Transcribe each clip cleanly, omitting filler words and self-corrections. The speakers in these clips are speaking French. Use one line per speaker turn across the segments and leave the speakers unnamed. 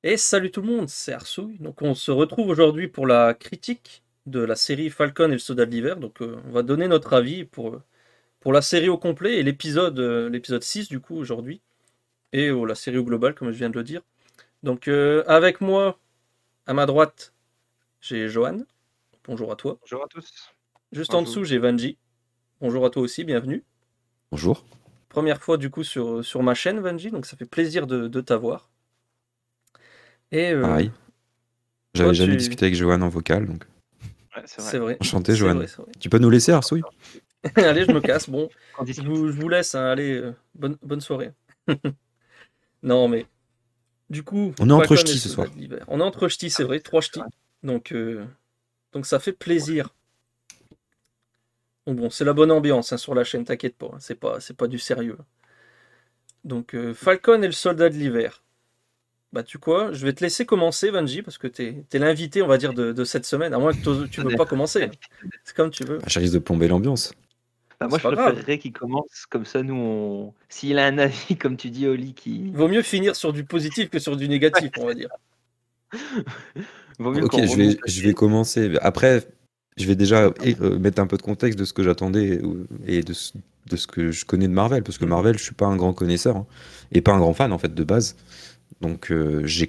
Et salut tout le monde, c'est Arsouille. Donc on se retrouve aujourd'hui pour la critique de la série Falcon et le Soldat de l'hiver. Donc on va donner notre avis pour la série au complet et l'épisode 6 du coup aujourd'hui. Et la série au global comme je viens de le dire. Donc avec moi, à ma droite, j'ai Johan. Bonjour à toi.
Bonjour à tous.
Juste en dessous,
Bonjour.
j'ai Vanji. Bonjour à toi aussi, bienvenue.
Bonjour.
Première fois du coup sur ma chaîne Vanji, donc ça fait plaisir de t'avoir. Et
Pareil.
toi
J'avais jamais
tu...
discuté avec Johan en vocal, donc
Ouais, c'est vrai.
C'est vrai,
enchanté,
c'est
Johan.
vrai, c'est vrai.
Tu peux nous laisser, Arsouille?
Allez, je me casse. Bon,
On
je
discute.
vous, je vous laisse, hein. Allez, bonne soirée. Non, mais du coup,
On est entre
Falcon et le
ch'tis ce
soldat
soir.
de l'hiver. On est entre ch'tis, c'est vrai, trois
C'est vrai.
ch'tis. Donc ça fait plaisir. Donc bon, c'est la bonne ambiance hein, sur la chaîne, t'inquiète pas. Hein, c'est pas du sérieux. Donc Falcon et le soldat de l'hiver. Bah tu quoi, je vais te laisser commencer, Vanji, parce que t'es l'invité, on va dire, de cette semaine. À moins que tu veux pas
D'être-
commencer. Hein. C'est comme tu veux.
Bah, ça risque de plomber l'ambiance.
Bah, moi,
C'est
je
pas grave.
préférerais qu'il commence comme ça. S'il a un avis, comme tu dis, Oli,
Vaut mieux finir sur du positif que sur du négatif, on va dire.
vaut mieux
Ok,
qu'on remonte la
je vais
série.
commencer. Après, je vais déjà mettre un peu de contexte de ce que j'attendais et de ce que je connais de Marvel. Parce que
Mhm.
Marvel, je suis pas un grand connaisseur hein, et pas un grand fan en fait de base. Donc j'ai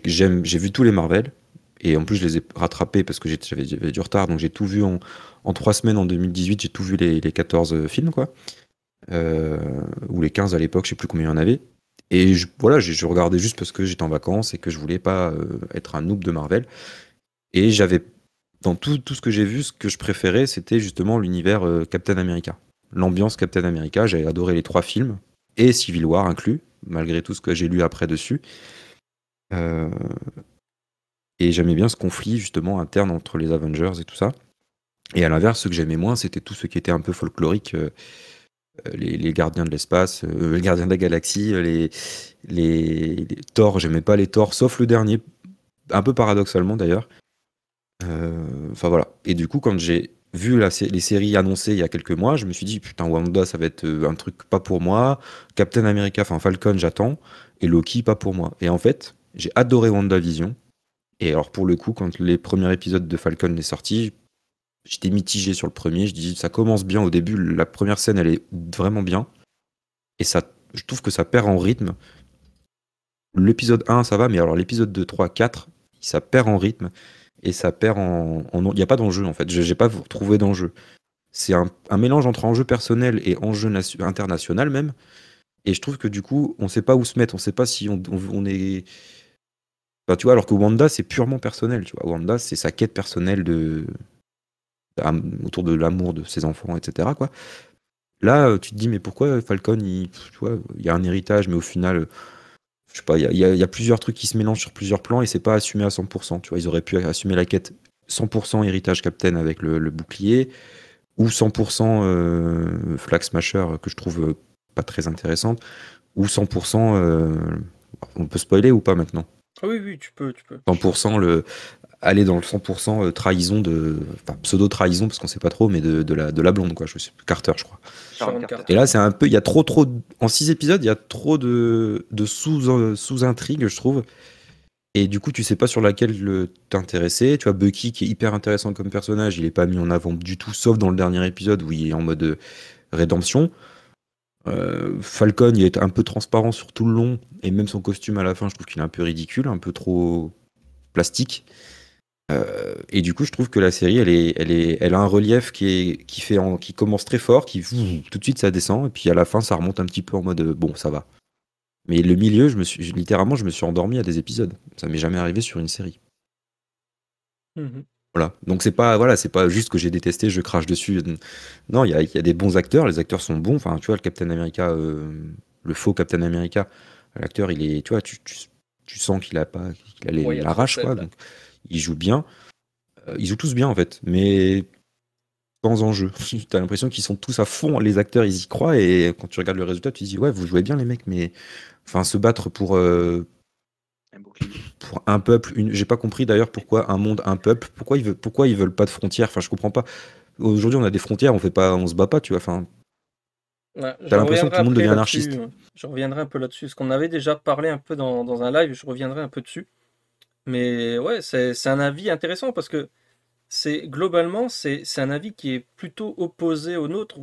vu tous les Marvel. Et en plus, je les ai rattrapés parce que j'avais du retard. Donc j'ai tout vu en 3 semaines en 2018. J'ai tout vu les 14 films, quoi. euh, ou les 15 à l'époque, je sais plus combien il y en avait. Et voilà, je regardais juste parce que j'étais en vacances et que je voulais pas être un noob de Marvel. Et dans tout ce que j'ai vu, ce que je préférais, c'était justement l'univers Captain America. L'ambiance Captain America, j'avais adoré les 3 films, et Civil War inclus, malgré tout ce que j'ai lu après dessus. Euh, et j'aimais bien ce conflit justement interne entre les Avengers et tout ça. Et à l'inverse, ce que j'aimais moins, c'était tout ce qui était un peu folklorique, les gardiens de l'espace, les gardiens de la galaxie, les Thor, j'aimais pas les Thor, sauf le dernier, un peu paradoxalement d'ailleurs. Enfin voilà. Et du coup, quand j'ai vu les séries annoncées il y a quelques mois, je me suis dit, putain, Wanda, ça va être un truc pas pour moi. Captain America, enfin Falcon, j'attends. Et Loki, pas pour moi. Et en fait, j'ai adoré WandaVision. Et alors, pour le coup, quand les premiers épisodes de Falcon est sorti, j'étais mitigé sur le premier. Je dis, ça commence bien au début. La première scène, elle est vraiment bien. Et ça, je trouve que ça perd en rythme. L'épisode 1, ça va, mais alors l'épisode 2, 3, 4, ça perd en rythme et ça perd il n'y a pas d'enjeu en fait. Je n'ai pas trouvé d'enjeu. C'est un mélange entre enjeu personnel et enjeu international même. Et je trouve que du coup, on ne sait pas où se mettre. On ne sait pas si on est. Enfin, tu vois, alors que Wanda, c'est purement personnel. Tu vois, Wanda, c'est sa quête personnelle autour de l'amour de ses enfants, etc. Quoi. Là, tu te dis, mais pourquoi Falcon, tu vois, il y a un héritage, mais au final, je sais pas, il y a plusieurs trucs qui se mélangent sur plusieurs plans et c'est pas assumé à 100%. Tu vois, ils auraient pu assumer la quête 100% héritage Captain avec le bouclier ou 100% Flag Smasher que je trouve pas très intéressante ou 100% on peut spoiler ou pas maintenant?
Ah oui, oui, tu peux, tu peux.
100% aller dans le 100% trahison enfin pseudo-trahison parce qu'on sait pas trop, mais de la blonde, quoi. Je sais, Carter, je crois.
Sharon
Sharon
Carter.
Carter.
Et là,
Ouais.
c'est un peu, il y a trop, en 6 épisodes, il y a trop de sous-intrigues, je trouve. Et du coup, tu sais pas sur laquelle t'intéresser. Tu vois, Bucky, qui est hyper intéressant comme personnage, il est pas mis en avant du tout, sauf dans le dernier épisode où il est en mode rédemption. Falcon, il est un peu transparent sur tout le long, et même son costume à la fin, je trouve qu'il est un peu ridicule, un peu trop plastique. Et du coup, je trouve que la série, elle a un relief qui commence très fort, tout de suite ça descend, et puis à la fin, ça remonte un petit peu en mode bon, ça va. Mais le milieu, littéralement, je me suis endormi à des épisodes. Ça m'est jamais arrivé sur une série.
Mhm.
Voilà. Donc c'est pas juste que j'ai détesté, je crache dessus. Non, il y a des bons acteurs, les acteurs sont bons. Enfin, tu vois, le Captain America, le faux Captain America, l'acteur, il est, tu vois, tu sens qu'il a pas,
Ouais, il y a de
l'arrache, quoi.
facettes là.
Donc, il joue bien. Ils jouent tous bien, en fait, mais sans enjeu. T'as l'impression qu'ils sont tous à fond, les acteurs, ils y croient, et quand tu regardes le résultat, tu te dis, ouais, vous jouez bien, les mecs, mais enfin, se battre
Un bouclier.
pour un peuple, j'ai pas compris d'ailleurs pourquoi un monde, un peuple, pourquoi ils veulent pas de frontières. Enfin, je comprends pas. Aujourd'hui, on a des frontières, on se bat pas, tu vois. Enfin,
Ouais,
t'as
je
l'impression que
reviendrai
tout le monde
après
devient
là-dessus.
anarchiste.
Je reviendrai un peu là-dessus. Ce qu'on avait déjà parlé un peu dans un live, je reviendrai un peu dessus. Mais ouais, c'est un avis intéressant parce que globalement, c'est un avis qui est plutôt opposé au nôtre.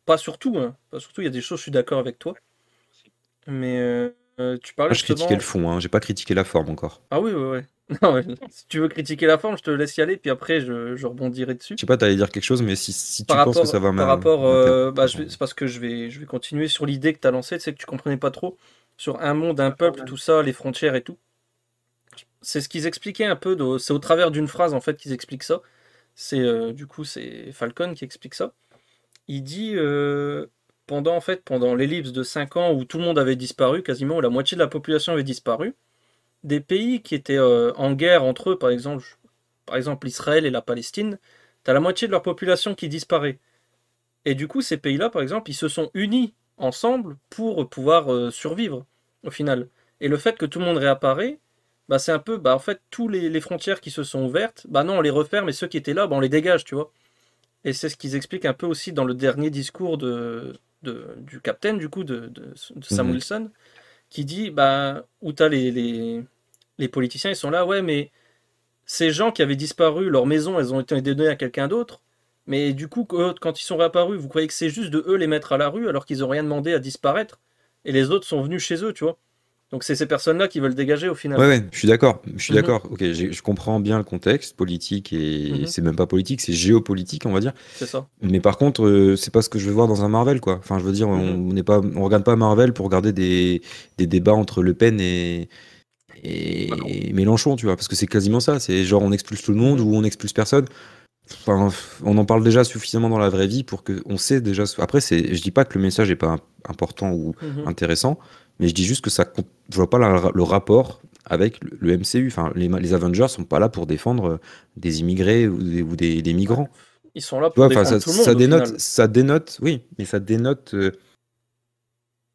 Pas surtout, hein. Pas surtout, il y a des choses, je suis d'accord avec toi. Mais tu parlais
Moi, je critiquais le
justement.
fond, hein, j'ai pas critiqué la forme encore.
Ah oui, ouais, ouais. Non, ouais, si tu veux critiquer la forme, je te laisse y aller, puis après, je rebondirai dessus.
Je sais pas, t'allais dire quelque chose, mais si tu penses que ça va
Par rapport, bah,
m'intéresser.
c'est parce que je vais continuer sur l'idée que tu as lancée, c'est que tu comprenais pas trop sur un monde, un
Quand
peuple,
même.
tout ça, les frontières et tout. C'est ce qu'ils expliquaient un peu, c'est au travers d'une phrase en fait qu'ils expliquent ça. Du coup, c'est Falcon qui explique ça. Il dit pendant en fait pendant l'ellipse de 5 ans où tout le monde avait disparu, quasiment où la moitié de la population avait disparu, des pays qui étaient en guerre entre eux, par exemple l'Israël et la Palestine, t'as la moitié de leur population qui disparaît. Et du coup, ces pays-là, par exemple, ils se sont unis ensemble pour pouvoir survivre au final. Et le fait que tout le monde réapparaît, bah c'est un peu, bah en fait, tous les frontières qui se sont ouvertes, bah non, on les referme et ceux qui étaient là, bah on les dégage, tu vois. Et c'est ce qu'ils expliquent un peu aussi dans le dernier discours du capitaine, du coup, de Sam
Mhm.
Wilson, qui dit, bah, où t'as les politiciens, ils sont là, ouais, mais ces gens qui avaient disparu, leurs maisons, elles ont été données à quelqu'un d'autre. Mais du coup, quand ils sont réapparus, vous croyez que c'est juste de eux les mettre à la rue alors qu'ils n'ont rien demandé à disparaître et les autres sont venus chez eux, tu vois. Donc c'est ces personnes-là qui veulent dégager au
Ouais,
final.
ouais, je suis d'accord. Je suis
Mhm,
d'accord. Ok, je comprends bien le contexte politique et
mhm,
c'est même pas politique, c'est géopolitique, on va dire.
c'est ça.
Mais par contre, c'est pas ce que je veux voir dans un Marvel, quoi. Enfin, je veux dire,
Mhm,
on regarde pas Marvel pour regarder des débats entre Le Pen
Bah non.
et Mélenchon, tu vois, parce que c'est quasiment ça. C'est genre on expulse tout le monde
mhm,
ou on expulse personne. Enfin, on en parle déjà suffisamment dans la vraie vie pour que on sait déjà. Après, je dis pas que le message est pas important ou
mhm.
intéressant, mais je dis juste que je vois pas le rapport avec le MCU. Enfin, les Avengers sont pas là pour défendre des immigrés ou des
Ouais.
migrants.
Ils sont là
Tu vois,
pour
enfin,
défendre tout le monde au final.
ça dénote, oui, mais ça dénote.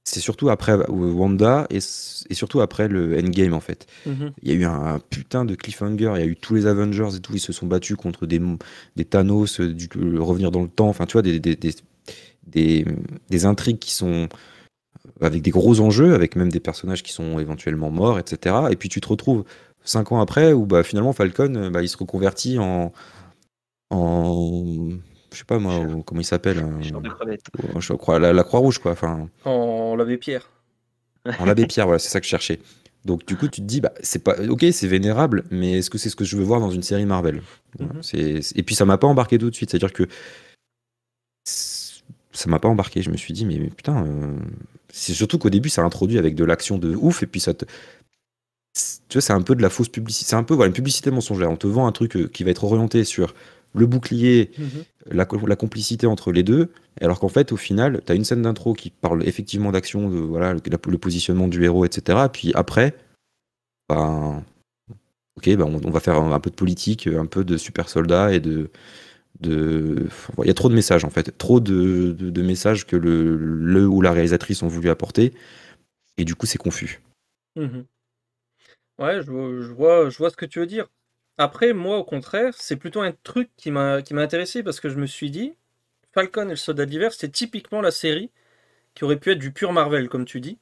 C'est surtout après Wanda et surtout après le Endgame en fait.
Mhm.
Il y a eu un putain de cliffhanger, il y a eu tous les Avengers et tout, ils se sont battus contre des Thanos, revenir dans le temps, enfin tu vois, des, des intrigues qui sont avec des gros enjeux, avec même des personnages qui sont éventuellement morts, etc. Et puis tu te retrouves 5 ans après où bah, finalement Falcon, bah, il se reconvertit en je sais pas moi,
Cher,
comment il s'appelle,
cher de crevettes.
je crois la Croix-Rouge quoi, enfin
En l'abbé Pierre.
en l'abbé Pierre, voilà, c'est ça que je cherchais. Donc du coup, tu te dis, bah, c'est pas, ok, c'est vénérable, mais est-ce que c'est ce que je veux voir dans une série Marvel? Voilà,
Mhm.
et puis ça m'a pas embarqué tout de suite, c'est-à-dire que ça m'a pas embarqué. Je me suis dit, mais putain, c'est surtout qu'au début, ça introduit avec de l'action de ouf, et puis tu vois, c'est un peu de la fausse publicité, c'est un peu voilà, une publicité mensongère. On te vend un truc qui va être orienté sur le bouclier,
Mhm.
la complicité entre les deux, alors qu'en fait, au final, tu as une scène d'intro qui parle effectivement d'action, de voilà, le positionnement du héros, etc. Puis après, ben, ok, ben on va faire un peu de politique, un peu de super soldats et enfin, il y a trop de messages en fait, trop de messages que le ou la réalisatrice ont voulu apporter, et du coup c'est confus.
Mhm. Ouais, je vois ce que tu veux dire. Après, moi, au contraire, c'est plutôt un truc qui m'a intéressé parce que je me suis dit, Falcon et le Soldat d'hiver, c'était typiquement la série qui aurait pu être du pur Marvel, comme tu dis,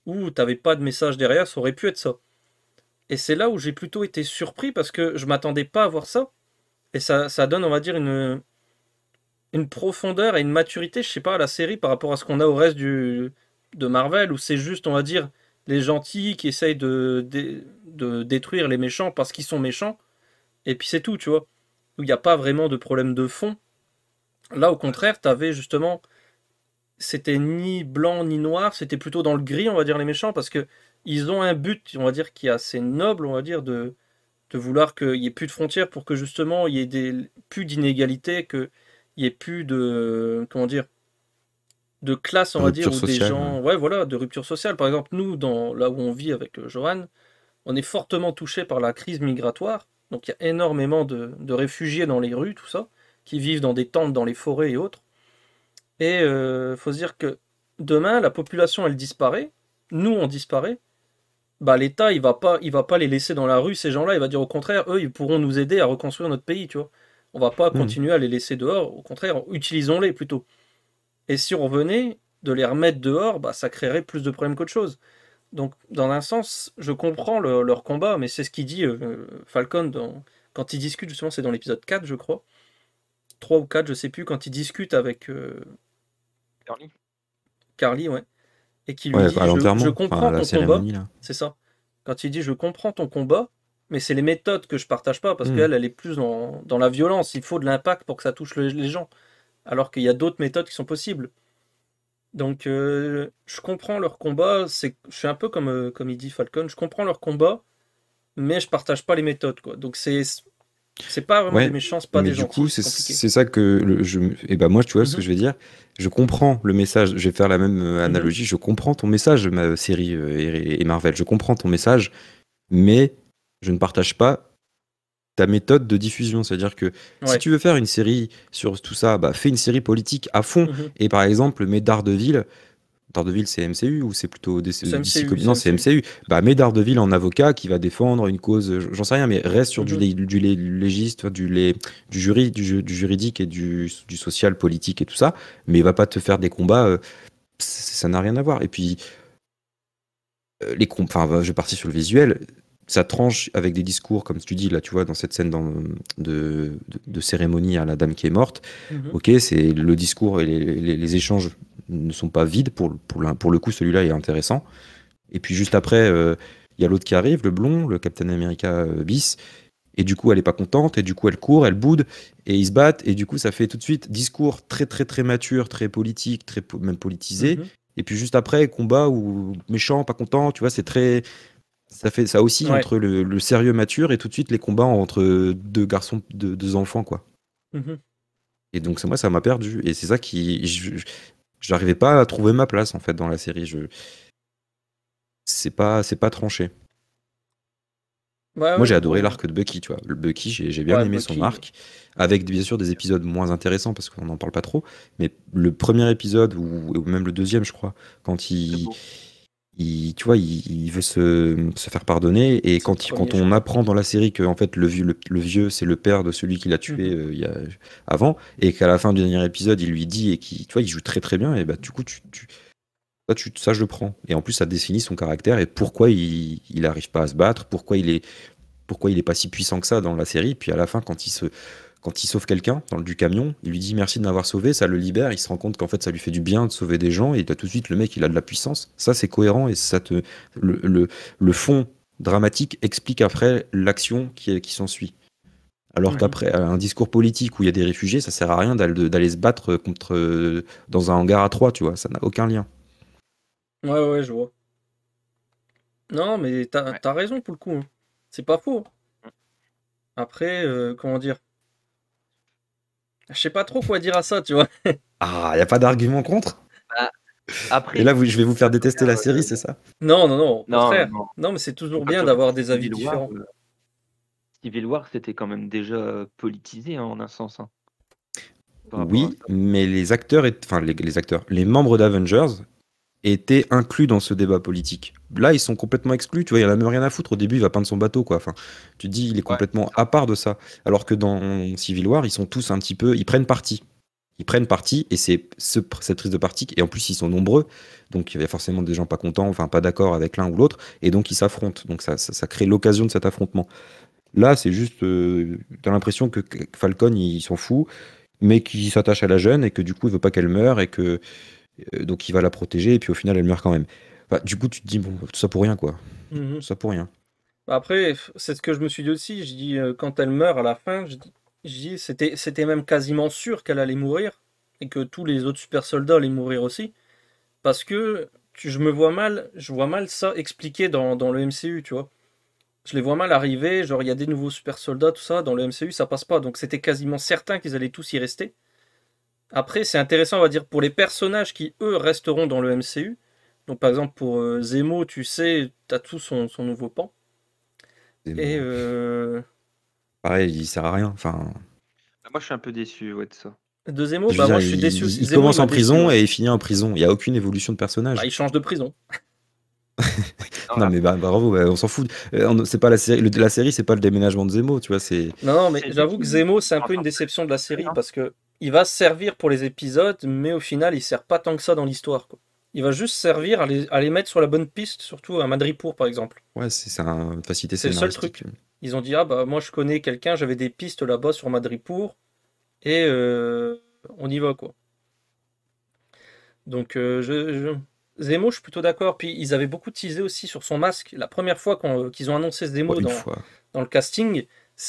où t'avais pas de message derrière, ça aurait pu être ça. Et c'est là où j'ai plutôt été surpris parce que je m'attendais pas à voir ça. Et ça donne, on va dire, une profondeur et une maturité, je sais pas, à la série par rapport à ce qu'on a au reste de Marvel, où c'est juste, on va dire, les gentils qui essayent de détruire les méchants parce qu'ils sont méchants, et puis c'est tout, tu vois. Où il n'y a pas vraiment de problème de fond. Là, au contraire, t'avais justement, c'était ni blanc ni noir, c'était plutôt dans le gris, on va dire, les méchants, parce que ils ont un but, on va dire, qui est assez noble, on va dire, de vouloir qu'il n'y ait plus de frontières pour que justement il y ait plus d'inégalités, qu'il n'y ait plus de, comment dire, de classe, on va dire,
Rupture
où des
sociale, ouais.
gens, ouais, voilà, de rupture sociale. Par exemple, nous, là où on vit avec Johan, on est fortement touché par la crise migratoire. Donc il y a énormément de réfugiés dans les rues, tout ça, qui vivent dans des tentes, dans les forêts et autres. Et faut se dire que demain, la population, elle disparaît. Nous, on disparaît. Bah, l'État, il va pas les laisser dans la rue, ces gens-là. Il va dire au contraire, eux, ils pourront nous aider à reconstruire notre pays, tu vois. On va pas
Mhm.
continuer à les laisser dehors. Au contraire, utilisons-les plutôt. Et si on revenait de les remettre dehors, bah, ça créerait plus de problèmes qu'autre chose. Donc, dans un sens, je comprends leur combat, mais c'est ce qu'il dit Falcon quand il discute, justement, c'est dans l'épisode 4, je crois. 3 ou 4, je sais plus, quand il discute avec
Curly.
Carly, ouais. Et qui lui
Ouais,
dit,
à
je
l'enterrement,
comprends
enfin à la
ton combat,
cérémonie là.
c'est ça. Quand il dit, je comprends ton combat, mais c'est les méthodes que je partage pas, parce
Hmm.
qu'elle est plus dans la violence. Il faut de l'impact pour que ça touche les gens. Alors qu'il y a d'autres méthodes qui sont possibles. Donc, je comprends leur combat. Je suis un peu comme il dit Falcon, je comprends leur combat, mais je partage pas les méthodes, quoi. Donc, c'est pas vraiment des
Ouais,
méchants, c'est pas
mais
des
du coup,
gentils, c'est compliqué.
c'est ça que et ben moi, tu vois ce que
Mhm,
je vais dire. Je comprends le message. Je vais faire la même
mhm,
analogie. Je comprends ton message, ma série et Marvel. Je comprends ton message, mais je ne partage pas ta méthode de diffusion. C'est-à-dire que si
ouais.
tu veux faire une série sur tout ça, bah, fais une série politique à fond.
Mhm.
Et par exemple, mets Daredevil. Daredevil, c'est MCU ou c'est plutôt
C'est
DC
MCU,
Comics?
c'est
Non, c'est
MCU.
MCU. Bah, mets Daredevil en avocat qui va défendre une cause, j'en sais rien, mais reste sur
Mhm,
du légiste, du jury, du juridique et du social, politique et tout ça, mais il va pas te faire des combats, ça n'a rien à voir. Et puis, enfin, je vais partir sur le visuel, ça tranche avec des discours, comme tu dis, là, tu vois, dans cette scène de cérémonie à la dame qui est morte.
mhm,
Ok, c'est le discours et les échanges ne sont pas vides. Pour le coup, celui-là est intéressant. Et puis juste après, il y a l'autre qui arrive, le blond, le Captain America bis. Et du coup, elle est pas contente. Et du coup, elle court, elle boude. Et ils se battent. Et du coup, ça fait tout de suite discours très, très, très mature, très politique, même politisé.
mhm.
Et puis juste après, combat ou méchant, pas content. Tu vois, c'est très. Ça oscille
Ouais.
entre le sérieux mature et tout de suite les combats entre deux garçons, deux enfants, quoi.
Mhm.
Et donc, moi, ça m'a perdu. Et c'est ça qui. J'arrivais pas à trouver ma place, en fait, dans la série. C'est pas tranché.
Ouais,
Moi,
ouais,
j'ai
je
adoré
vois.
l'arc de Bucky, tu vois. Le Bucky, j'ai bien
Ouais,
aimé son
Bucky.
arc, avec bien sûr des épisodes moins intéressants parce qu'on n'en parle pas trop. Mais le premier épisode, ou même le deuxième, je crois, quand
C'est beau.
tu vois, il veut se faire pardonner, et
C'est le
quand
premier, je
on
crois.
apprend dans la série que en fait le vieux, c'est le père de celui qui l'a tué
Mhm.
avant, et qu'à la fin du dernier épisode, il lui dit, et qui, tu vois, il joue très très bien, et bah du coup, ça, je le prends. Et en plus, ça définit son caractère et pourquoi il arrive pas à se battre, pourquoi il est pas si puissant que ça dans la série. Puis à la fin, quand il sauve quelqu'un du camion, il lui dit merci de m'avoir sauvé, ça le libère, il se rend compte qu'en fait ça lui fait du bien de sauver des gens, et là tout de suite le mec il a de la puissance. Ça c'est cohérent, et le fond dramatique explique après l'action qui s'ensuit. Alors
Mhm.
qu'après un discours politique où il y a des réfugiés, ça sert à rien d'aller se battre contre dans un hangar à trois, tu vois, ça n'a aucun lien.
Ouais, ouais, ouais, je vois. Non, mais
Ouais.
t'as raison pour le coup, hein. C'est pas faux. Après, comment dire? Je sais pas trop quoi dire à ça, tu vois.
Ah, il y a pas d'argument contre?
Bah,
Et
après,
là, je vais vous
ça
faire détester la
revient,
série, c'est ça?
Non, non, non, au
non, non,
contraire.
non.
Non, mais c'est toujours
Quand
bien
tu regardes
d'avoir des avis
Civil War,
différents.
C'était quand même déjà politisé, hein, en un sens, hein, par rapport à
Oui,
ça.
mais les acteurs, enfin les acteurs, les membres d'Avengers étaient inclus dans ce débat politique. Là, ils sont complètement exclus, tu vois, il en a même rien à foutre. Au début, il va peindre son bateau, quoi. Enfin, tu te dis, il est
Ouais, c'est
complètement
ça.
à part de ça. Alors que dans Civil War, ils sont tous un petit peu, ils prennent parti. Ils prennent parti, et c'est cette prise de parti, et en plus, ils sont nombreux, donc il y a forcément des gens pas contents, enfin pas d'accord avec l'un ou l'autre, et donc ils s'affrontent. Donc ça crée l'occasion de cet affrontement. Là, c'est juste, t'as l'impression que Falcon, il s'en fout, mais qui s'attache à la jeune, et que du coup, il veut pas qu'elle meure, et que donc il va la protéger, et puis au final, elle meurt quand même. Enfin, du coup, tu te dis, bon, tout ça pour rien, quoi.
Mhm.
Tout ça pour rien.
Bah, après, c'est ce que je me suis dit aussi. Je dis, quand elle meurt à la fin, je dis, c'était même quasiment sûr qu'elle allait mourir et que tous les autres super soldats allaient mourir aussi. Parce que je vois mal ça expliqué dans le MCU, tu vois. Je les vois mal arriver, genre il y a des nouveaux super soldats, tout ça, dans le MCU ça passe pas, donc c'était quasiment certain qu'ils allaient tous y rester. Après, c'est intéressant, on va dire, pour les personnages qui, eux, resteront dans le MCU. Donc par exemple, pour Zemo, tu sais, t'as tout son nouveau pan. Et
Zemmour. Pareil, il sert à rien. Enfin,
Moi, je suis un peu déçu, ouais, de ça.
de Zemo,
je veux
bah
dire,
moi je suis déçu aussi.
il
Zemo, il
commence
m'a
en
déçu,
prison
ouais.
et il finit en prison. Il n'y a aucune évolution de
Bah
personnage.
il change de prison.
Non,
Non, mais bah, bravo, bah, on s'en fout. C'est pas la série, la série, c'est pas le déménagement de Zemo, tu vois, c'est.
Non, non, mais
c'est lui
j'avoue que Zemo, c'est un
s'en
peu une
sort
déception de la
très
série
bien.
parce que il va servir pour les épisodes, mais au final, il sert pas tant que ça dans l'histoire, quoi. Il va juste servir à les mettre sur la bonne piste, surtout à Madripour par exemple.
Ouais, c'est une facilité
C'est le seul
scénaristique.
truc. Ils ont dit, ah bah moi je connais quelqu'un, j'avais des pistes là-bas sur Madripour, et on y va quoi. Donc Zemo, je suis plutôt d'accord. Puis ils avaient beaucoup teasé aussi sur son masque. La première fois qu'ils ont annoncé Zemo
Une fois.
dans le casting,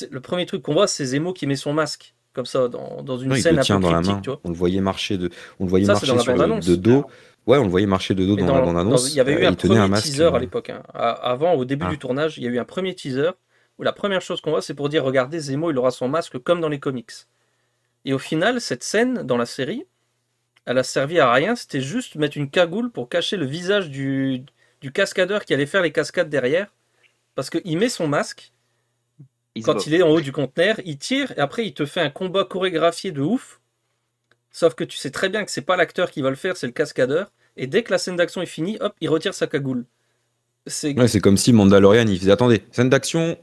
le premier truc qu'on voit, c'est Zemo qui met son masque, comme ça, dans une
Non, il
scène
le
un
tient
peu
dans la
cryptique,
main.
tu vois.
On le voyait marcher sur
dans la bande-annonce.
de dos. Ouais, on le voyait marcher de dos
Mais
dans la bande-annonce.
il y avait eu un
il tenait un
premier
masque.
teaser à l'époque. Hein. Avant, au début
Ah.
du tournage, il y a eu un premier teaser où la première chose qu'on voit, c'est pour dire, regardez, Zemo, il aura son masque comme dans les comics. Et au final, cette scène dans la série, elle a servi à rien, c'était juste mettre une cagoule pour cacher le visage du cascadeur qui allait faire les cascades derrière. Parce qu'il met son masque, quand il est en haut du conteneur, il tire, et après il te fait un combat chorégraphié de ouf. Sauf que tu sais très bien que c'est pas l'acteur qui va le faire, c'est le cascadeur. Et dès que la scène d'action est finie, hop, il retire sa cagoule.
Ouais, c'est comme si Mandalorian, il faisait, attendez, scène d'action,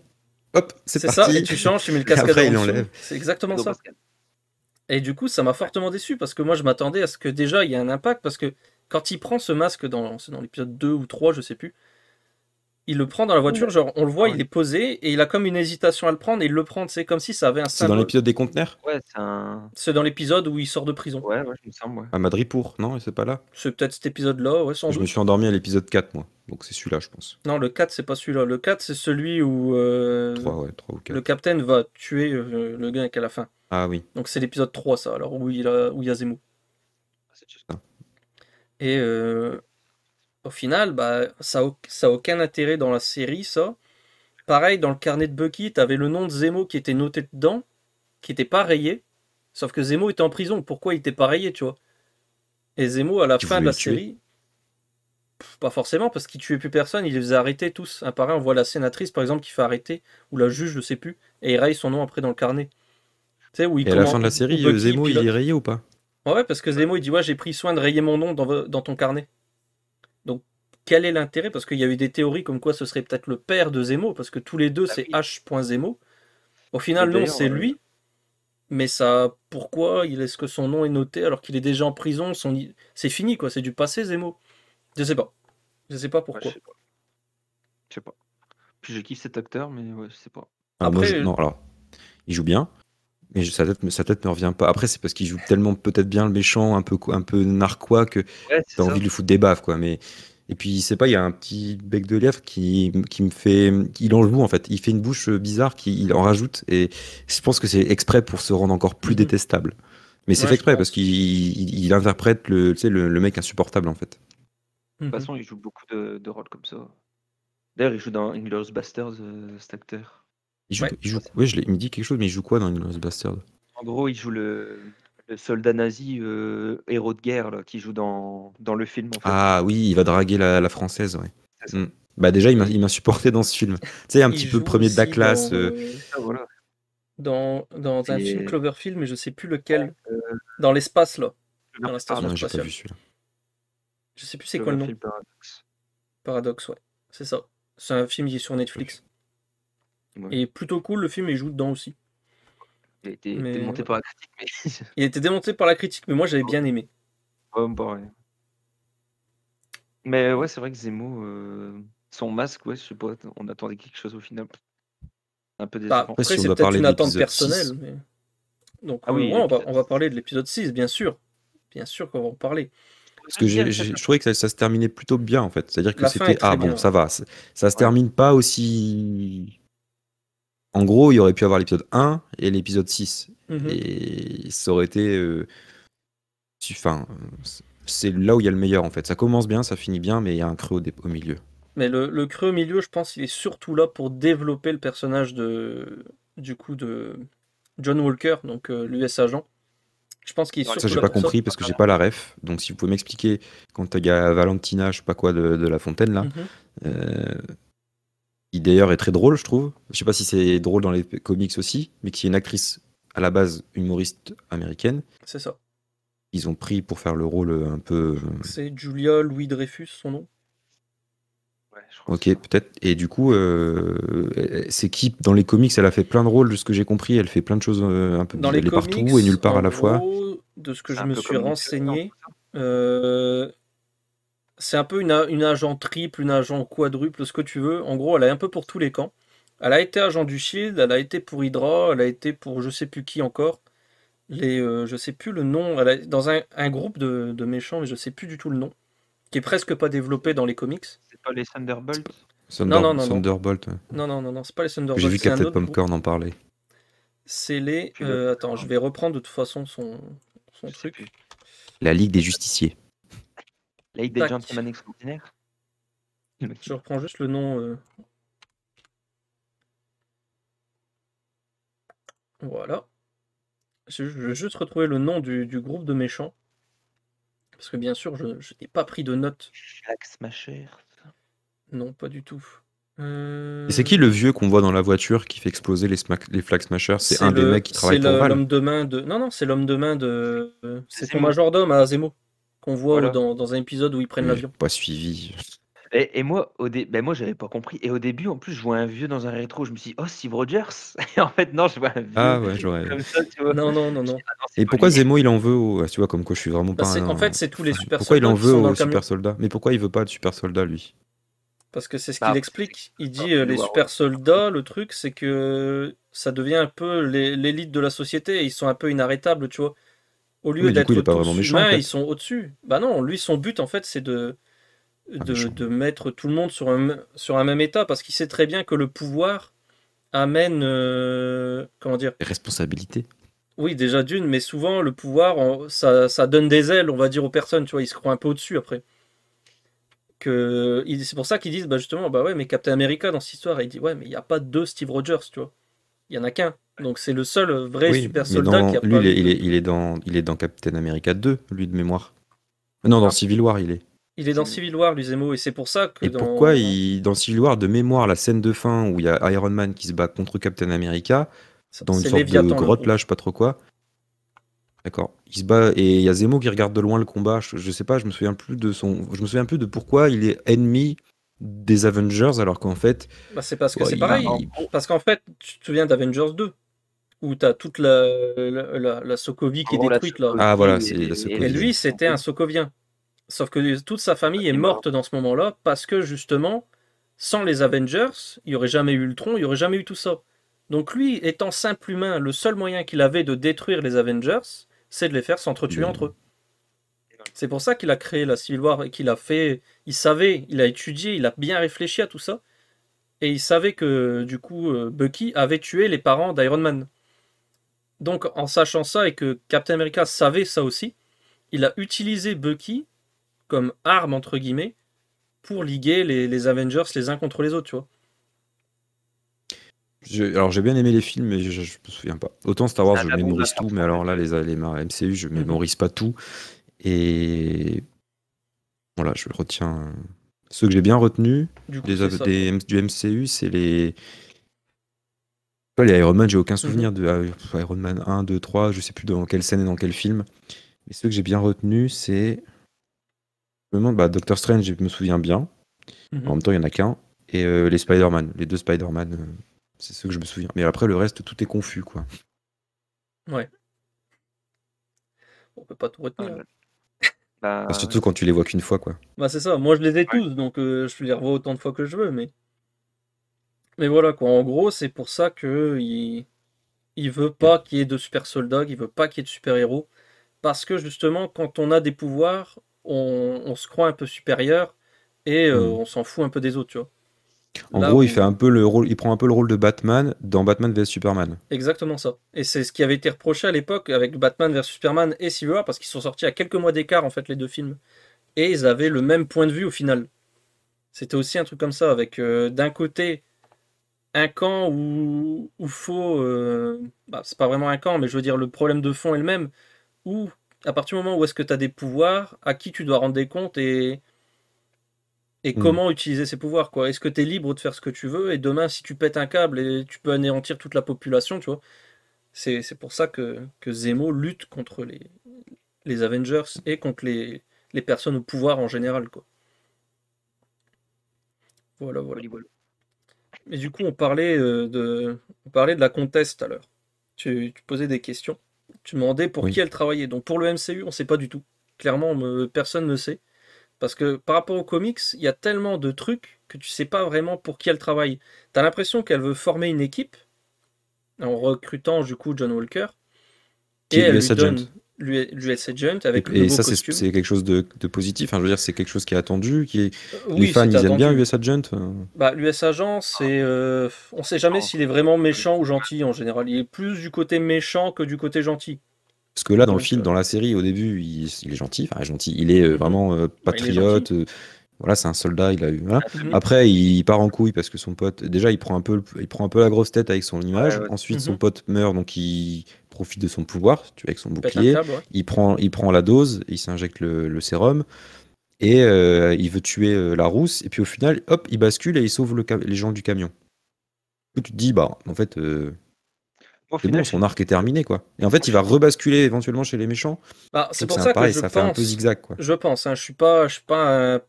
hop, c'est parti.
ça, et tu changes, tu mets le cascadeur
après, il
en dessous.
enlève.
C'est exactement ça. Et du coup, ça m'a fortement déçu, parce que moi, je m'attendais à ce que déjà, il y ait un impact, parce que quand il prend ce masque, c'est dans l'épisode 2 ou 3, je sais plus, il le prend dans la voiture, genre, on le voit, il est posé, et il a comme une hésitation à le prendre, et il le prend, c'est comme si ça avait un symbole.
C'est dans l'épisode des conteneurs?
Ouais,
c'est dans l'épisode où il sort de prison.
Ouais, je me semble, ouais.
À Madripour, non, c'est pas là?
C'est peut-être cet épisode-là, ouais, sans doute.
Je me suis endormi à l'épisode 4, moi. Donc c'est celui-là, je pense.
Non, le 4, c'est pas celui-là. Le 4, c'est celui où
3 ou 4.
le capitaine va tuer le gars à la fin.
Ah oui.
Donc c'est l'épisode 3, ça, alors où il y a Zemo.
C'est juste ça.
Et au final, bah, ça a aucun intérêt dans la série, ça. Pareil, dans le carnet de Bucky, t'avais le nom de Zemo qui était noté dedans, qui était pas rayé. Sauf que Zemo était en prison. Pourquoi il était pas rayé, tu vois? Et Zemo, à la fin de la série, pas forcément, parce qu'il tuait plus personne, il les faisait arrêter tous. Un par un, on voit la sénatrice, par exemple, qui fait arrêter, ou la juge, je sais plus, et il raye son nom après dans le carnet. Tu sais, où il
Et à la fin de la série, Zemo, il est rayé ou pas?
Ouais, parce que Zemo, il dit, ouais, j'ai pris soin de rayer mon nom dans ton carnet. Donc, quel est l'intérêt? Parce qu'il y a eu des théories comme quoi ce serait peut-être le père de Zemo, parce que tous les deux, c'est H.Zemo. Au final, non, c'est lui. Mais ça, pourquoi est-ce que son nom est noté alors qu'il est déjà en prison? C'est fini, quoi. C'est du passé, Zemo. Je sais pas. Je sais pas pourquoi.
Ouais, je sais pas. Puis je kiffe cet acteur, mais ouais, je sais pas.
Après,
non, alors, il joue bien, mais sa tête me revient pas. Après, c'est parce qu'il joue tellement peut-être bien le méchant, un peu narquois, que t'as envie de lui foutre des baffes, quoi. Mais et puis, c'est pas, il y a un petit bec de lièvre qui me fait, il en joue en fait. Il fait une bouche bizarre, il en rajoute, et je pense que c'est exprès pour se rendre encore plus détestable. Mais c'est fait exprès parce qu'il interprète le mec insupportable en fait.
De toute façon, il joue beaucoup de rôles comme ça. D'ailleurs, il joue dans Inglourious Basterds, cet acteur.
Il joue, il me dit quelque chose, mais il joue quoi dans Inglourious Basterds?
En gros, il joue le soldat nazi, héros de guerre, là, qui joue dans le film. En fait.
Ah oui, il va draguer la française, ouais. Bah déjà, il m'a supporté dans ce film. Tu sais, un petit peu premier de la classe.
Voilà.
Dans un film Cloverfield, mais je sais plus lequel. Dans l'espace, là. Dans la station spatiale.
J'ai pas vu celui-là.
Je sais plus c'est quoi le nom. Paradox, ouais. C'est ça. C'est un film qui est sur Netflix. Ouais. Et plutôt cool, le film, il joue dedans aussi.
Il a été démonté par la critique. Mais...
il a été démonté par la critique, mais moi j'avais bien aimé.
Ouais. Mais ouais, c'est vrai que Zemo, son masque, ouais, je sais pas, on attendait quelque chose au final. Un peu décevant.
Après, c'est peut-être une attente personnelle. Mais... Donc, oui, on va parler de l'épisode 6, bien sûr. Bien sûr qu'on va en parler.
Parce que je trouvais que ça se terminait plutôt bien, en fait. C'est-à-dire que c'était... Ah bon, ça va. Ça se termine pas aussi... En gros, il y aurait pu avoir l'épisode 1 et l'épisode 6. Et ça aurait été... Enfin, c'est là où il y a le meilleur, en fait. Ça commence bien, ça finit bien, mais il y a un creux au milieu.
Mais le creux au milieu, je pense, il est surtout là pour développer le personnage de John Walker, donc l'US agent. Je pense qu'il est surtout
ça, j'ai pas compris parce que j'ai pas la ref. Donc, si vous pouvez m'expliquer, quand il y a Valentina, je sais pas quoi, de La Fontaine, là, qui d'ailleurs est très drôle, je trouve. Je sais pas si c'est drôle dans les comics aussi, mais qui est une actrice à la base humoriste américaine.
C'est ça.
Ils ont pris pour faire le rôle un peu.
C'est Julia Louis-Dreyfus, son nom.
Ouais, je crois.
Ok, peut-être. Et du coup, c'est qui dans les comics? Elle a fait plein de rôles, de ce que j'ai compris. Elle fait plein de choses un peu.
Dans les comics,
partout et nulle part à la fois.
De ce que je me suis renseigné, c'est un peu une agent triple, une agent quadruple, ce que tu veux. En gros, elle est un peu pour tous les camps. Elle a été agent du Shield, elle a été pour Hydra, elle a été pour je sais plus qui encore. Je sais plus le nom. Elle est dans un groupe de méchants, mais je sais plus du tout le nom. Qui est presque pas développé dans les comics.
C'est pas les Thunderbolts?
Non, non, non, non.
Thunderbolt, ouais.
Non, non, non, non, c'est pas les
J'ai
Thunderbolts,
vu
c'est un
Captain
autre groupe.
Popcorn en parler.
C'est les.
Puis l'autre,
Attends, je vais reprendre de toute façon son
je sais
truc.
plus.
La Ligue des Justiciers.
La Ligue des
Tac.
Gentlemen Extraordinaires?
Je reprends juste le nom. Voilà. Je vais juste retrouver le nom du groupe de méchants. Parce que bien sûr, je n'ai pas pris de notes.
Flag Smasher.
Non, pas du tout.
Et c'est qui le vieux qu'on voit dans la voiture qui fait exploser les Flag Smashers? C'est un des mecs qui travaille pour Val.
l'homme de main de. Non, non, c'est l'homme de main de. C'est ton
Zemo.
majordome à Zemo. Qu'on voit
Voilà.
dans un épisode où ils prennent
J'ai
l'avion.
pas suivi.
Et moi, moi, j'avais pas compris. Et au début, en plus, je vois un vieux dans un rétro. Je me suis dit, oh, Steve Rogers. Et en fait, non, je vois un vieux
Ah ouais, j'aurais.
comme ça, tu vois.
Non, non, non, non.
Ah non, c'est
Et
pas
pourquoi
lui.
Zemo il en veut tu vois, comme quoi je suis vraiment
Bah,
pas
en fait, c'est tous les super
Pourquoi il
soldats
en
qui
veut
sont dans le
aux
camion.
super soldats? Mais pourquoi il veut pas de super soldats lui?
Parce que c'est ce
Bah,
qu'il
après,
explique. Il dit
c'est
les
War
super soldats, le truc, c'est que ça devient un peu l'élite de la société et ils sont un peu inarrêtables, tu vois. Au lieu
Oui, du coup, il
d'être
est pas vraiment
tous
méchant, en
humains,
fait.
ils sont au-dessus. Bah non, lui, son but, en fait, c'est
méchant.
de mettre tout le monde sur un même état parce qu'il sait très bien que le pouvoir amène. Comment dire?
Les responsabilités.
Oui, déjà d'une, mais souvent, le pouvoir, ça donne des ailes, on va dire, aux personnes, tu vois. Ils se croient un peu au-dessus après. C'est pour ça qu'ils disent, bah justement, bah ouais, mais Captain America dans cette histoire, il dit, ouais, mais il n'y a pas deux Steve Rogers, tu vois. Il y en a qu'un. Donc c'est le seul vrai
Oui,
super
mais
soldat qui a
lui,
pas eu
il est dans Captain America 2, lui de mémoire. Non, dans
Ah.
Civil War, il est.
Il est dans Civil War, lui, Zemo, et c'est pour ça que
Et pourquoi dans Civil War, de mémoire, la scène de fin où il y a Iron Man qui se bat contre Captain America, dans une
c'est
sorte de
Léviathan, le
grotte
groupe.
là, je sais pas trop quoi. D'accord. Il se bat et il y a Zemo qui regarde de loin le combat. Je sais pas, je me souviens plus de pourquoi il est ennemi des Avengers alors qu'en fait.
Bah, c'est parce que
Ouais,
c'est pareil. Parce qu'en fait, tu te souviens d'Avengers 2, où t'as toute la Sokovie qui est
En gros, la
détruite, là.
Sokovie
Ah voilà,
et-
c'est la
Et
Sokovie.
lui, c'était un Sokovien. Sauf que toute sa famille est morte dans ce moment-là, parce que justement, sans les Avengers, il n'y aurait jamais eu Ultron, il n'y aurait jamais eu tout ça. Donc lui, étant simple humain, le seul moyen qu'il avait de détruire les Avengers, c'est de les faire s'entretuer entre eux. C'est pour ça qu'il a créé la Civil War et qu'il a fait. Il savait, il a étudié, il a bien réfléchi à tout ça. Et il savait que du coup, Bucky avait tué les parents d'Iron Man. Donc en sachant ça et que Captain America savait ça aussi, il a utilisé Bucky comme arme entre guillemets pour liguer les Avengers les uns contre les autres, tu vois.
Alors j'ai bien aimé les films, mais je me souviens pas. Autant Star Wars,
Ça
je
date
mémorise
de
tout,
la
mais alors là, les MCU, je mémorise pas tout. Et voilà, je retiens. Ceux que j'ai bien retenus
Du coup,
du
c'est ça.
MCU, c'est les. Pas les Iron Man, j'ai aucun souvenir de Iron Man 1, 2, 3, je sais plus dans quelle scène et dans quel film. Mais ceux que j'ai bien retenus, c'est. Je me demande, Doctor Strange, je me souviens bien. En même temps, il y en a qu'un. Et les Spider-Man, les deux Spider-Man, c'est ceux que je me souviens. Mais après, le reste, tout est confus, quoi.
Ouais. On peut pas tout retenir.
Bah,
Surtout quand tu les vois qu'une fois, quoi.
Bah c'est ça, moi je les ai tous, donc je les revois autant de fois que je veux, mais voilà quoi, en gros c'est pour ça que il veut pas qu'il y ait de super soldats, il veut pas qu'il y ait de super héros, parce que justement quand on a des pouvoirs, on se croit un peu supérieur et on s'en fout un peu des autres, tu vois.
En
Là
gros,
où-
il fait un peu le rôle, il prend un peu le rôle de Batman dans Batman vs Superman.
Exactement ça. Et c'est ce qui avait été reproché à l'époque avec Batman vs Superman et Civil War, parce qu'ils sont sortis à quelques mois d'écart en fait les deux films, et ils avaient le même point de vue au final. C'était aussi un truc comme ça, avec d'un côté un camp où faut. C'est pas vraiment un camp, mais je veux dire, le problème de fond est le même. Où, à partir du moment où est-ce que tu as des pouvoirs, à qui tu dois rendre des comptes et comment utiliser ces pouvoirs, quoi. Est-ce que tu es libre de faire ce que tu veux et demain, si tu pètes un câble et tu peux anéantir toute la population, tu vois. C'est pour ça que Zemo lutte contre les Avengers et contre les personnes au pouvoir en général, quoi. Voilà, voilà. Et du coup, on parlait de la comtesse tout à l'heure. Tu posais des questions. Tu demandais pour
Oui.
qui elle travaillait. Donc pour le MCU, on ne sait pas du tout. Clairement, personne ne sait. Parce que par rapport aux comics, il y a tellement de trucs que tu sais pas vraiment pour qui elle travaille. T'as l'impression qu'elle veut former une équipe en recrutant du coup John Walker et
Qui est
elle
l'US
lui
Agent.
donne l'US Agent avec le
Et
nouveau
ça,
costume.
c'est quelque chose de positif. Enfin, je veux dire, c'est quelque chose qui est attendu, les
Oui,
fans,
c'était
ils aiment bien
attendu.
US Agent.
Bah, l'US Agent, on sait jamais s'il est vraiment méchant ou gentil en général. Il est plus du côté méchant que du côté gentil.
Parce que là, dans le
Donc,
film, dans la série, au début, il est gentil. Enfin, gentil. Il est
mhm.
vraiment
Bah, il est gentil.
patriote. Voilà, c'est un soldat. Il a eu. Voilà.
Mhm.
Après, il part en couille parce que son pote. Déjà, il prend un peu la grosse tête avec son
Ouais,
image.
ouais.
Ensuite, son
Mhm.
pote meurt, donc il profite de son pouvoir, tu vois, avec son
Il pète un
bouclier.
câble, ouais.
Il prend la dose. Il s'injecte le sérum. Et il veut tuer la rousse. Et puis au final, hop, il bascule et il sauve les gens du camion. Tu te dis, bah, en fait,
Au
c'est bon,
final,
son arc est terminé, quoi. Et en fait, il
je
va
sais pas.
rebasculer éventuellement chez les méchants.
Bah,
Je
c'est
trouve que
pour
c'est
ça que
pareil, ça fait un peu zigzag, quoi.
hein, je suis pas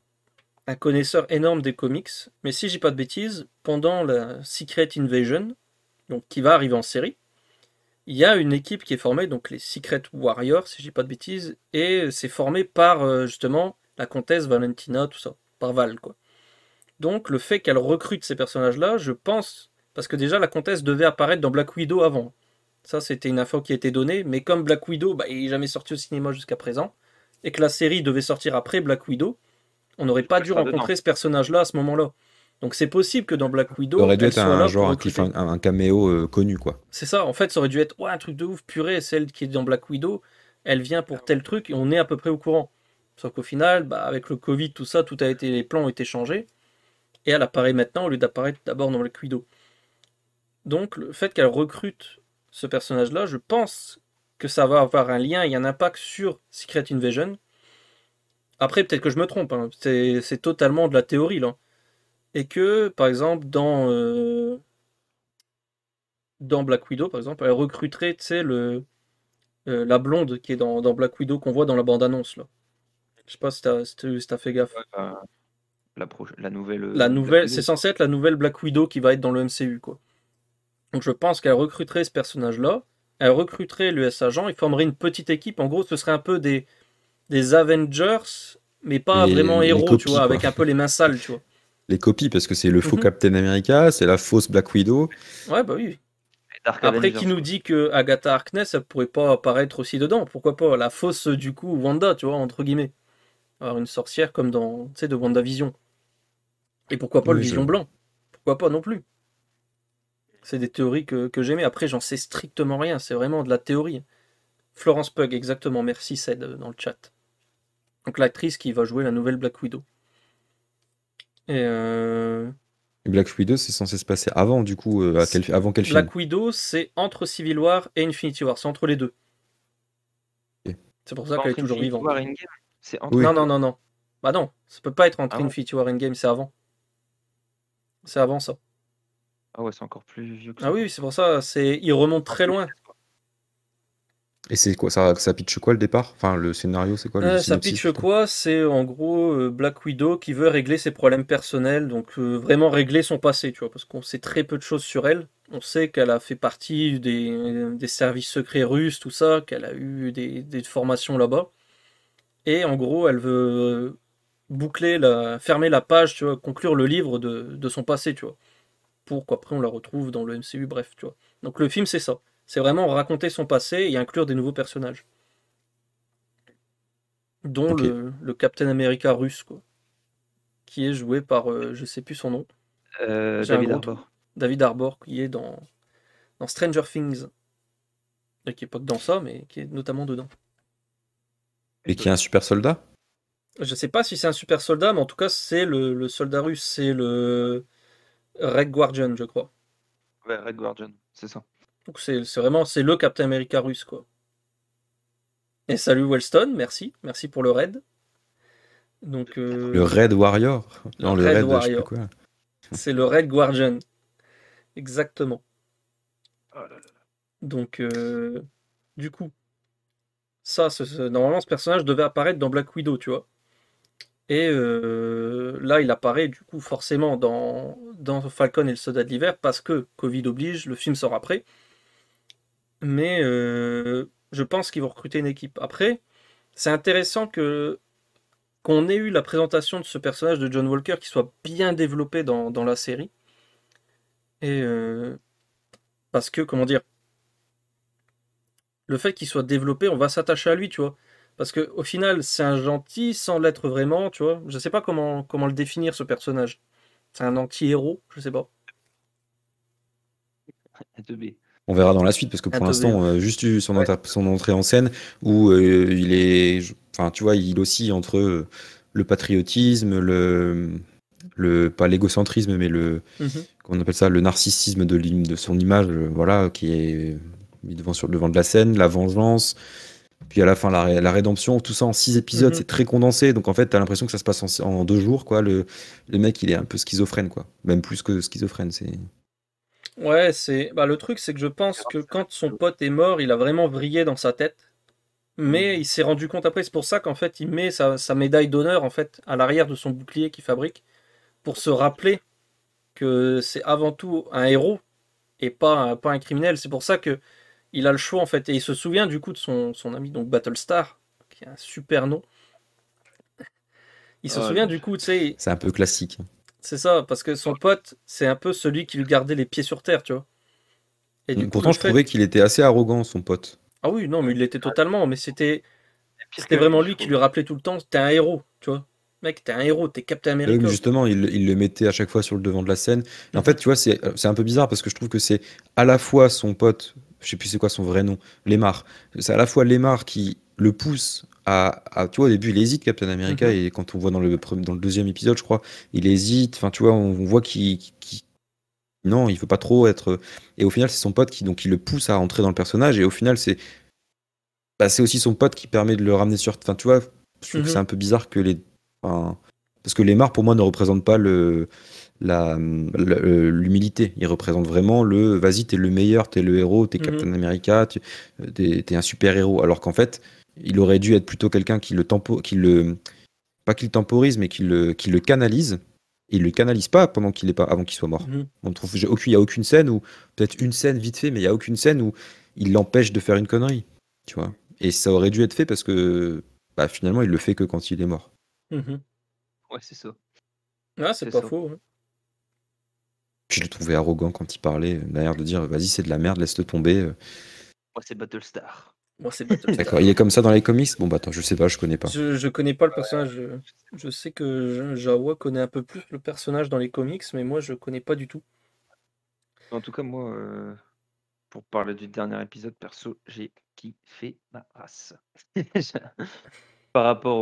un connaisseur énorme des comics, mais si j'ai pas de bêtises, pendant la Secret Invasion, donc qui va arriver en série, il y a une équipe qui est formée, donc les Secret Warriors, si j'ai pas de bêtises, et c'est formé par justement la comtesse Valentina, tout ça, par Val, quoi. Donc le fait qu'elle recrute ces personnages-là, je pense, parce que déjà la comtesse devait apparaître dans Black Widow avant. Ça, c'était une info qui a été donnée, mais comme Black Widow, bah, il n'est jamais sorti au cinéma jusqu'à présent, et que la série devait sortir après Black Widow, on n'aurait pas
Elle
dû
sera dedans.
rencontrer ce personnage-là à ce moment-là. Donc c'est possible que dans Black
Ça
Widow,
aurait dû
elle
être
soit
un
là pour
genre,
recruter.
un caméo connu, quoi.
C'est ça, en fait, ça aurait dû être ouais, un truc de ouf, purée, celle qui est dans Black Widow, elle vient pour tel truc et on est à peu près au courant. Sauf qu'au final, bah, avec le Covid, tout ça, les plans ont été changés, et elle apparaît maintenant au lieu d'apparaître d'abord dans Black Widow. Donc le fait qu'elle recrute ce personnage-là, je pense que ça va avoir un lien et un impact sur Secret Invasion. Après, peut-être que je me trompe, hein. C'est totalement de la théorie là. Et que, par exemple, dans Black Widow, par exemple, elle recruterait, tu sais, la blonde qui est dans Black Widow qu'on voit dans la bande-annonce là. Je sais pas si t'as fait gaffe.
La nouvelle
La
Black
nouvelle, c'est
Widow.
censé être la nouvelle Black Widow qui va être dans le MCU, quoi. Donc je pense qu'elle recruterait ce personnage-là, elle recruterait l'US Agent, ils formeraient une petite équipe. En gros, ce serait un peu des Avengers, mais pas vraiment
Les
héros, tu
copies,
vois,
quoi.
avec un peu les mains sales, tu vois.
Les copies, parce que c'est le faux
Mhm.
Captain America, c'est la fausse Black Widow.
Ouais, bah oui.
Dark
Après,
Avengers,
qui nous
quoi.
dit que Agatha Harkness, elle pourrait pas apparaître aussi dedans? Pourquoi pas? La fausse, du coup, Wanda, tu vois, entre guillemets. Alors, une sorcière comme dans, tu sais, de WandaVision. Et pourquoi pas le
Oui,
Vision Blanc? Pourquoi pas non plus? C'est des théories que j'aimais. Après, j'en sais strictement rien. C'est vraiment de la théorie. Florence Pugh, exactement. Merci, Ced, dans le chat. Donc, l'actrice qui va jouer la nouvelle Black Widow. Et
Et Black Widow, c'est censé se passer avant, du coup, avant quel film?
Black Widow, c'est entre Civil War et Infinity War. C'est entre les deux.
Ok.
C'est pour
C'est
ça
pas
qu'elle est
entre
toujours
Infinity
vivante.
War et Endgame. C'est entre
Oui.
Non,
les
non,
deux.
non, non. Bah non, ça peut pas être entre
Ah ouais.
Infinity War et Endgame, c'est avant. C'est avant ça.
Ah ouais, c'est encore plus vieux que
Ah
ça.
oui, c'est pour ça, il remonte
En
très loin.
2013, quoi.
Et c'est quoi, ça pitch quoi le départ? Enfin, le scénario, c'est quoi le
Ça
synopsis
pitch
plutôt?
quoi? C'est en gros Black Widow qui veut régler ses problèmes personnels, donc vraiment régler son passé, tu vois, parce qu'on sait très peu de choses sur elle. On sait qu'elle a fait partie des services secrets russes, tout ça, qu'elle a eu des formations là-bas. Et en gros, elle veut fermer la page, tu vois, conclure le livre de son passé, tu vois. Pour qu'après on la retrouve dans le MCU, bref, tu vois. Donc le film, c'est ça. C'est vraiment raconter son passé et inclure des nouveaux personnages. Dont
Ok.
le Captain America russe, quoi. Qui est joué par, je sais plus son nom. J'ai un
David
gros trou.
Harbour.
David Harbour, qui est dans Stranger Things. Et qui est pas que dans ça, mais qui est notamment dedans.
Et qui est un super soldat?
Je sais pas si c'est un super soldat, mais en tout cas, c'est le soldat russe. C'est le Red Guardian, je crois.
Ouais, Red Guardian, c'est ça.
Donc c'est le Captain America russe, quoi. Et salut Wellston, merci. Merci pour le raid. Donc,
Le Red Warrior?
le
Non, le
Red
Red, je sais plus
Warrior.
quoi.
C'est le Red Guardian. Exactement.
Oh là là.
Donc, du coup, normalement, ce personnage devait apparaître dans Black Widow, tu vois. Et là, il apparaît, du coup, forcément dans Falcon et le Soldat de l'Hiver, parce que Covid oblige, le film sort après. Mais je pense qu'ils vont recruter une équipe. Après, c'est intéressant que qu'on ait eu la présentation de ce personnage de John Walker qui soit bien développé dans la série. Et parce que, comment dire, le fait qu'il soit développé, on va s'attacher à lui, tu vois. Parce que au final, c'est un gentil sans l'être vraiment, tu vois. Je sais pas comment le définir, ce personnage. C'est un anti-héros, je sais pas.
Un 2B.
On verra dans la suite, parce que
Un
pour
teubé,
l'instant, juste eu
Ouais.
son entrée en scène, où il est. Enfin, tu vois, il oscille entre le patriotisme, pas l'égocentrisme, mais
Mhm.
comment on appelle ça, le narcissisme de son image, voilà, qui est mis sur le devant de la scène, la vengeance, puis à la fin, la rédemption, tout ça en 6 épisodes,
Mhm.
c'est très condensé, donc en fait, t'as l'impression que ça se passe en 2 jours, quoi. Le mec, il est un peu schizophrène, quoi. Même plus que schizophrène, c'est.
Ouais, le truc, c'est que je pense que quand son pote est mort, il a vraiment vrillé dans sa tête. Mais il s'est rendu compte après, c'est pour ça qu'en fait, il met sa médaille d'honneur en fait à l'arrière de son bouclier qu'il fabrique pour se rappeler que c'est avant tout un héros et pas un criminel. C'est pour ça que il a le choix en fait et il se souvient du coup de son ami donc Battlestar, qui est un super nom. Il se
Oh,
souvient du coup, tu sais,
C'est un peu classique.
c'est ça parce que son pote, c'est un peu celui qui lui gardait les pieds sur terre, tu vois. Et du coup, le
Pourtant, je
fait,
trouvais qu'il était assez arrogant, son pote.
ah oui, non, mais il l'était totalement, mais c'était
pire
c'était
que lui,
vraiment
je
lui qui
trouve.
lui rappelait tout le temps, t'es un héros, tu vois. Mec, t'es un héros, t'es Captain
Oui, mais
America.
justement, il le mettait à chaque fois sur le devant de la scène. Et en fait,
Mhm,
tu vois, c'est un peu bizarre parce que je trouve que c'est à la fois son pote, je sais plus c'est quoi son vrai nom, Lemar. C'est à la fois Lemar qui le pousse tu vois, au début, il hésite, Captain America,
mhm,
et quand on voit dans le deuxième épisode, je crois, il hésite. Enfin, tu vois, on voit non, il veut pas trop être. Et au final, c'est son pote qui le pousse à entrer dans le personnage. Et au final, c'est aussi son pote qui permet de le ramener sur. Enfin, tu vois, je trouve que c'est
mhm,
un peu bizarre que enfin, parce que Lemar, pour moi, ne représente pas l'humilité. Il représente vraiment vas-y, t'es le meilleur, t'es le héros, t'es
mhm,
Captain America, t'es un super héros. Alors qu'en fait, il aurait dû être plutôt quelqu'un pas qu'il temporise, mais qui le canalise. Et il le canalise pas avant qu'il soit mort.
mhm,
Il y a aucune scène où, peut-être une scène vite fait, mais il y a aucune scène où il l'empêche de faire une connerie, tu vois. Et ça aurait dû être fait parce que, bah, finalement, il le fait que quand il est mort.
mhm.
Ouais, c'est ça.
Ah, c'est
C'est
pas
ça.
faux, hein.
Puis je le trouvais arrogant quand il parlait, l'air de dire, vas-y, c'est de la merde, laisse-le tomber.
Moi, c'est Battlestar.
Moi, c'est
D'accord. Il
Battlestar.
est comme ça dans les comics? Bon, bah, attends, je sais pas, je connais pas.
Je connais pas le personnage. Je sais que Jawa connaît un peu plus le personnage dans les comics, mais moi, je connais pas du tout.
En tout cas, moi, pour parler du dernier épisode, perso, j'ai kiffé ma race. Par rapport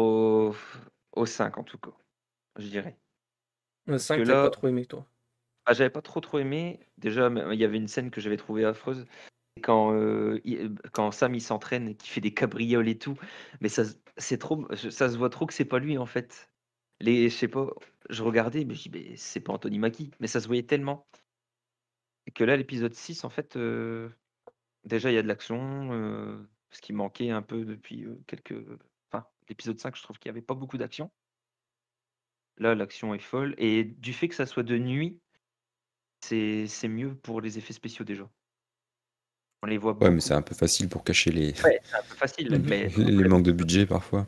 au 5, en tout cas, je dirais.
Le
Parce que
5, t'avais pas
là,
trop aimé, toi.
j'avais pas trop aimé. Déjà, il y avait une scène que j'avais trouvée affreuse. C'est quand Sam il s'entraîne et qu'il fait des cabrioles et tout. Mais c'est trop, ça se voit trop que c'est pas lui en fait. Je sais pas, je regardais, mais je dis, mais c'est pas Anthony Mackie. Mais ça se voyait tellement. Et que là, l'épisode 6, en fait, déjà, il y a de l'action. Ce qui manquait un peu depuis quelques. Enfin, l'épisode 5, je trouve qu'il n'y avait pas beaucoup d'action. Là, l'action est folle. Et du fait que ça soit de nuit, c'est mieux pour les effets spéciaux déjà. On les voit
Ouais, mais c'est
beaucoup.
un peu facile pour cacher
Ouais, c'est un peu facile,
Mhm.
mais
les manques de budget parfois.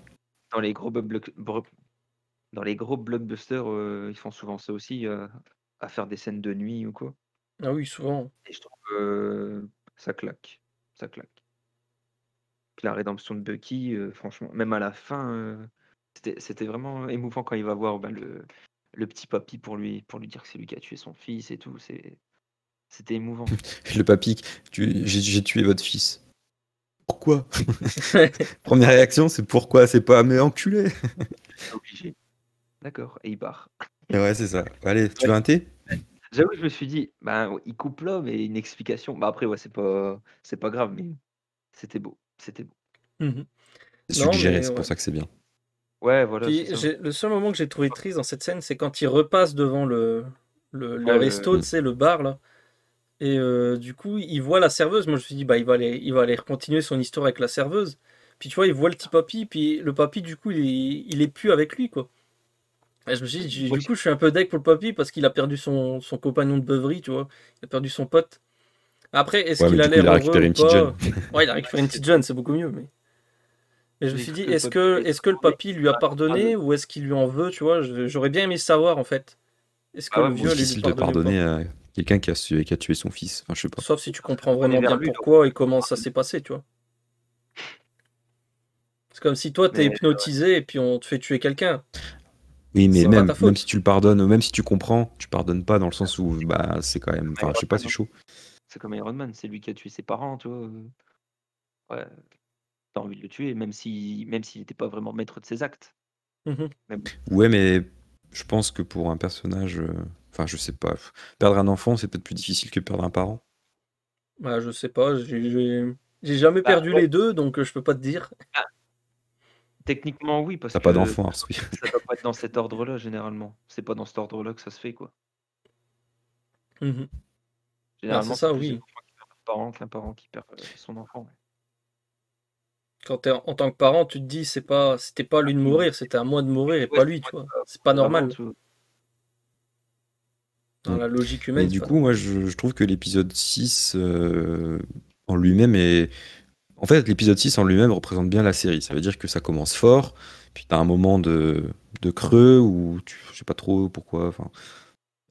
dans les gros dans les gros blockbusters, ils font souvent ça aussi, à faire des scènes de nuit ou quoi.
Ah oui, souvent.
Et je trouve, ça claque, ça claque. Puis la rédemption de Bucky, franchement, même à la fin, c'était vraiment émouvant quand il va voir, bah, le petit papy pour lui dire que c'est lui qui a tué son fils et tout, c'était émouvant.
Le papy, j'ai tué votre fils. Pourquoi? Première réaction, c'est pourquoi? C'est pas mais enculé.
Obligé. D'accord, et il part.
Et ouais, c'est ça. Allez, tu
Ouais.
veux un thé?
J'avoue, je me suis dit: «Bah, il coupe l'homme et une explication». Bah, après, ouais, c'est pas grave, mais c'était beau, c'était beau.
Mhm.
C'est
Non,
suggéré,
mais
c'est pour
ouais.
ça que c'est bien.
Ouais, voilà, c'est
Puis
ça.
le seul moment que j'ai trouvé triste dans cette scène, c'est quand il repasse devant le
Ouais,
resto, tu
Mm.
sais, le bar là. Et du coup, il voit la serveuse. Moi, je me suis dit, bah, il va aller continuer son histoire avec la serveuse. Puis tu vois, il voit le petit papy. Puis le papy, du coup, il est plus avec lui, quoi. Et je me suis dit,
ouais,
du coup, je suis un peu deg pour le papy parce qu'il a perdu son compagnon de beuverie, tu vois. Il a perdu son pote. Après, est-ce
Ouais, mais
qu'il a
du coup, il
l'air
a
heureux
récupéré
ou
une petite jeune.
pas? Ouais, il a récupéré une petite jeune, c'est beaucoup mieux. Et je me
J'ai
suis
cru
dit,
que le
est-ce
papy
que,
allait
est-ce que le
s'en
papy lui a pardonné ou est-ce qu'il lui en veut, tu vois? J'aurais bien aimé savoir, en fait. Est-ce que
Ah ouais,
le
moi
vieux allait lui
Difficile de
pardonner ou
pardonner
pas?
à quelqu'un qui a tué son fils. Enfin, je sais pas.
Sauf si tu
ça serait
comprends
tourné
vraiment
vers
bien
lui, donc
pourquoi et comment ça s'est passé, tu vois. C'est comme si toi, t'es
mais
hypnotisé et puis on te fait tuer quelqu'un.
Oui, mais
C'est pas ta
même si
faute.
tu le pardonnes, même si tu comprends, tu pardonnes pas dans le sens où bah c'est quand même.
comme
Enfin, je
Iron
sais pas,
Man,
c'est
hein.
chaud.
C'est comme Iron Man, c'est lui qui a tué ses parents, tu vois. Ouais, t'as envie de le tuer, même s'il n'était pas vraiment maître de ses actes.
Mhm.
Mais bon,
Ouais, mais je pense que pour un personnage, enfin, je sais pas, perdre un enfant, c'est peut-être plus difficile que perdre un parent.
Bah, je sais pas, j'ai jamais
bah,
perdu
ouais,
les deux, donc je peux pas te dire.
ah, techniquement oui, parce
T'as pas
que
d'enfant, Ars, oui.
ça doit pas être dans cet ordre-là généralement. C'est pas dans cet ordre-là que ça se fait, quoi.
Mhm. Ah, c'est
Généralement, c'est
ça,
plus un
oui.
enfant qui perd un parent qu'un parent qui perd son enfant. Ouais.
Quand t'es en tant que parent, tu te dis, c'était pas à lui de
Oui,
mourir, c'était à moi de mourir et
ouais,
pas
c'est
lui, tu
moi
vois.
qui
C'est pas
mourir avant,
normal.
tu vois.
Dans
Mm.
la logique
Mais
humaine, c'est
du
pas
coup, moi,
normal.
je trouve que l'épisode 6 en lui-même est. En fait, l'épisode 6 en lui-même représente bien la série. Ça veut dire que ça commence fort, puis t'as un moment de creux où je sais pas trop pourquoi. Enfin,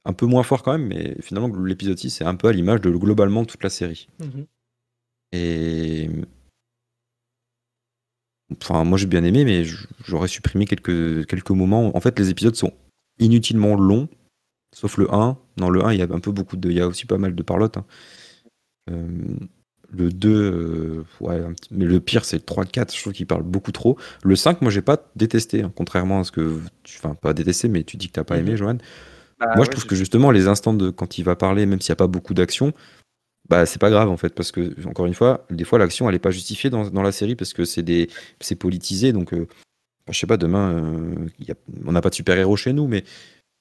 un peu moins fort quand même, mais finalement, l'épisode 6 est un peu à l'image de globalement toute la série.
Mhm.
Et enfin, moi j'ai bien aimé, mais j'aurais supprimé quelques moments. En fait, les épisodes sont inutilement longs, sauf le 1. Dans le 1, il y a un peu il y a aussi pas mal de parlotte, hein. Euh, le 2, ouais, mais le pire, c'est le 3, le 4. Je trouve qu'il parle beaucoup trop. Le 5, moi j'ai pas détesté, hein, contrairement à ce que enfin, pas détesté, mais tu dis que t'as pas aimé,
Mhm.
Johan.
Bah
Moi, je
ouais,
trouve que justement, les instants de quand il va parler, même s'il n'y a pas beaucoup d'action, bah, c'est pas grave en fait, parce que, encore une fois, des fois l'action elle est pas justifiée dans la série parce que c'est politisé. Donc, je sais pas, demain, on n'a pas de super-héros chez nous, mais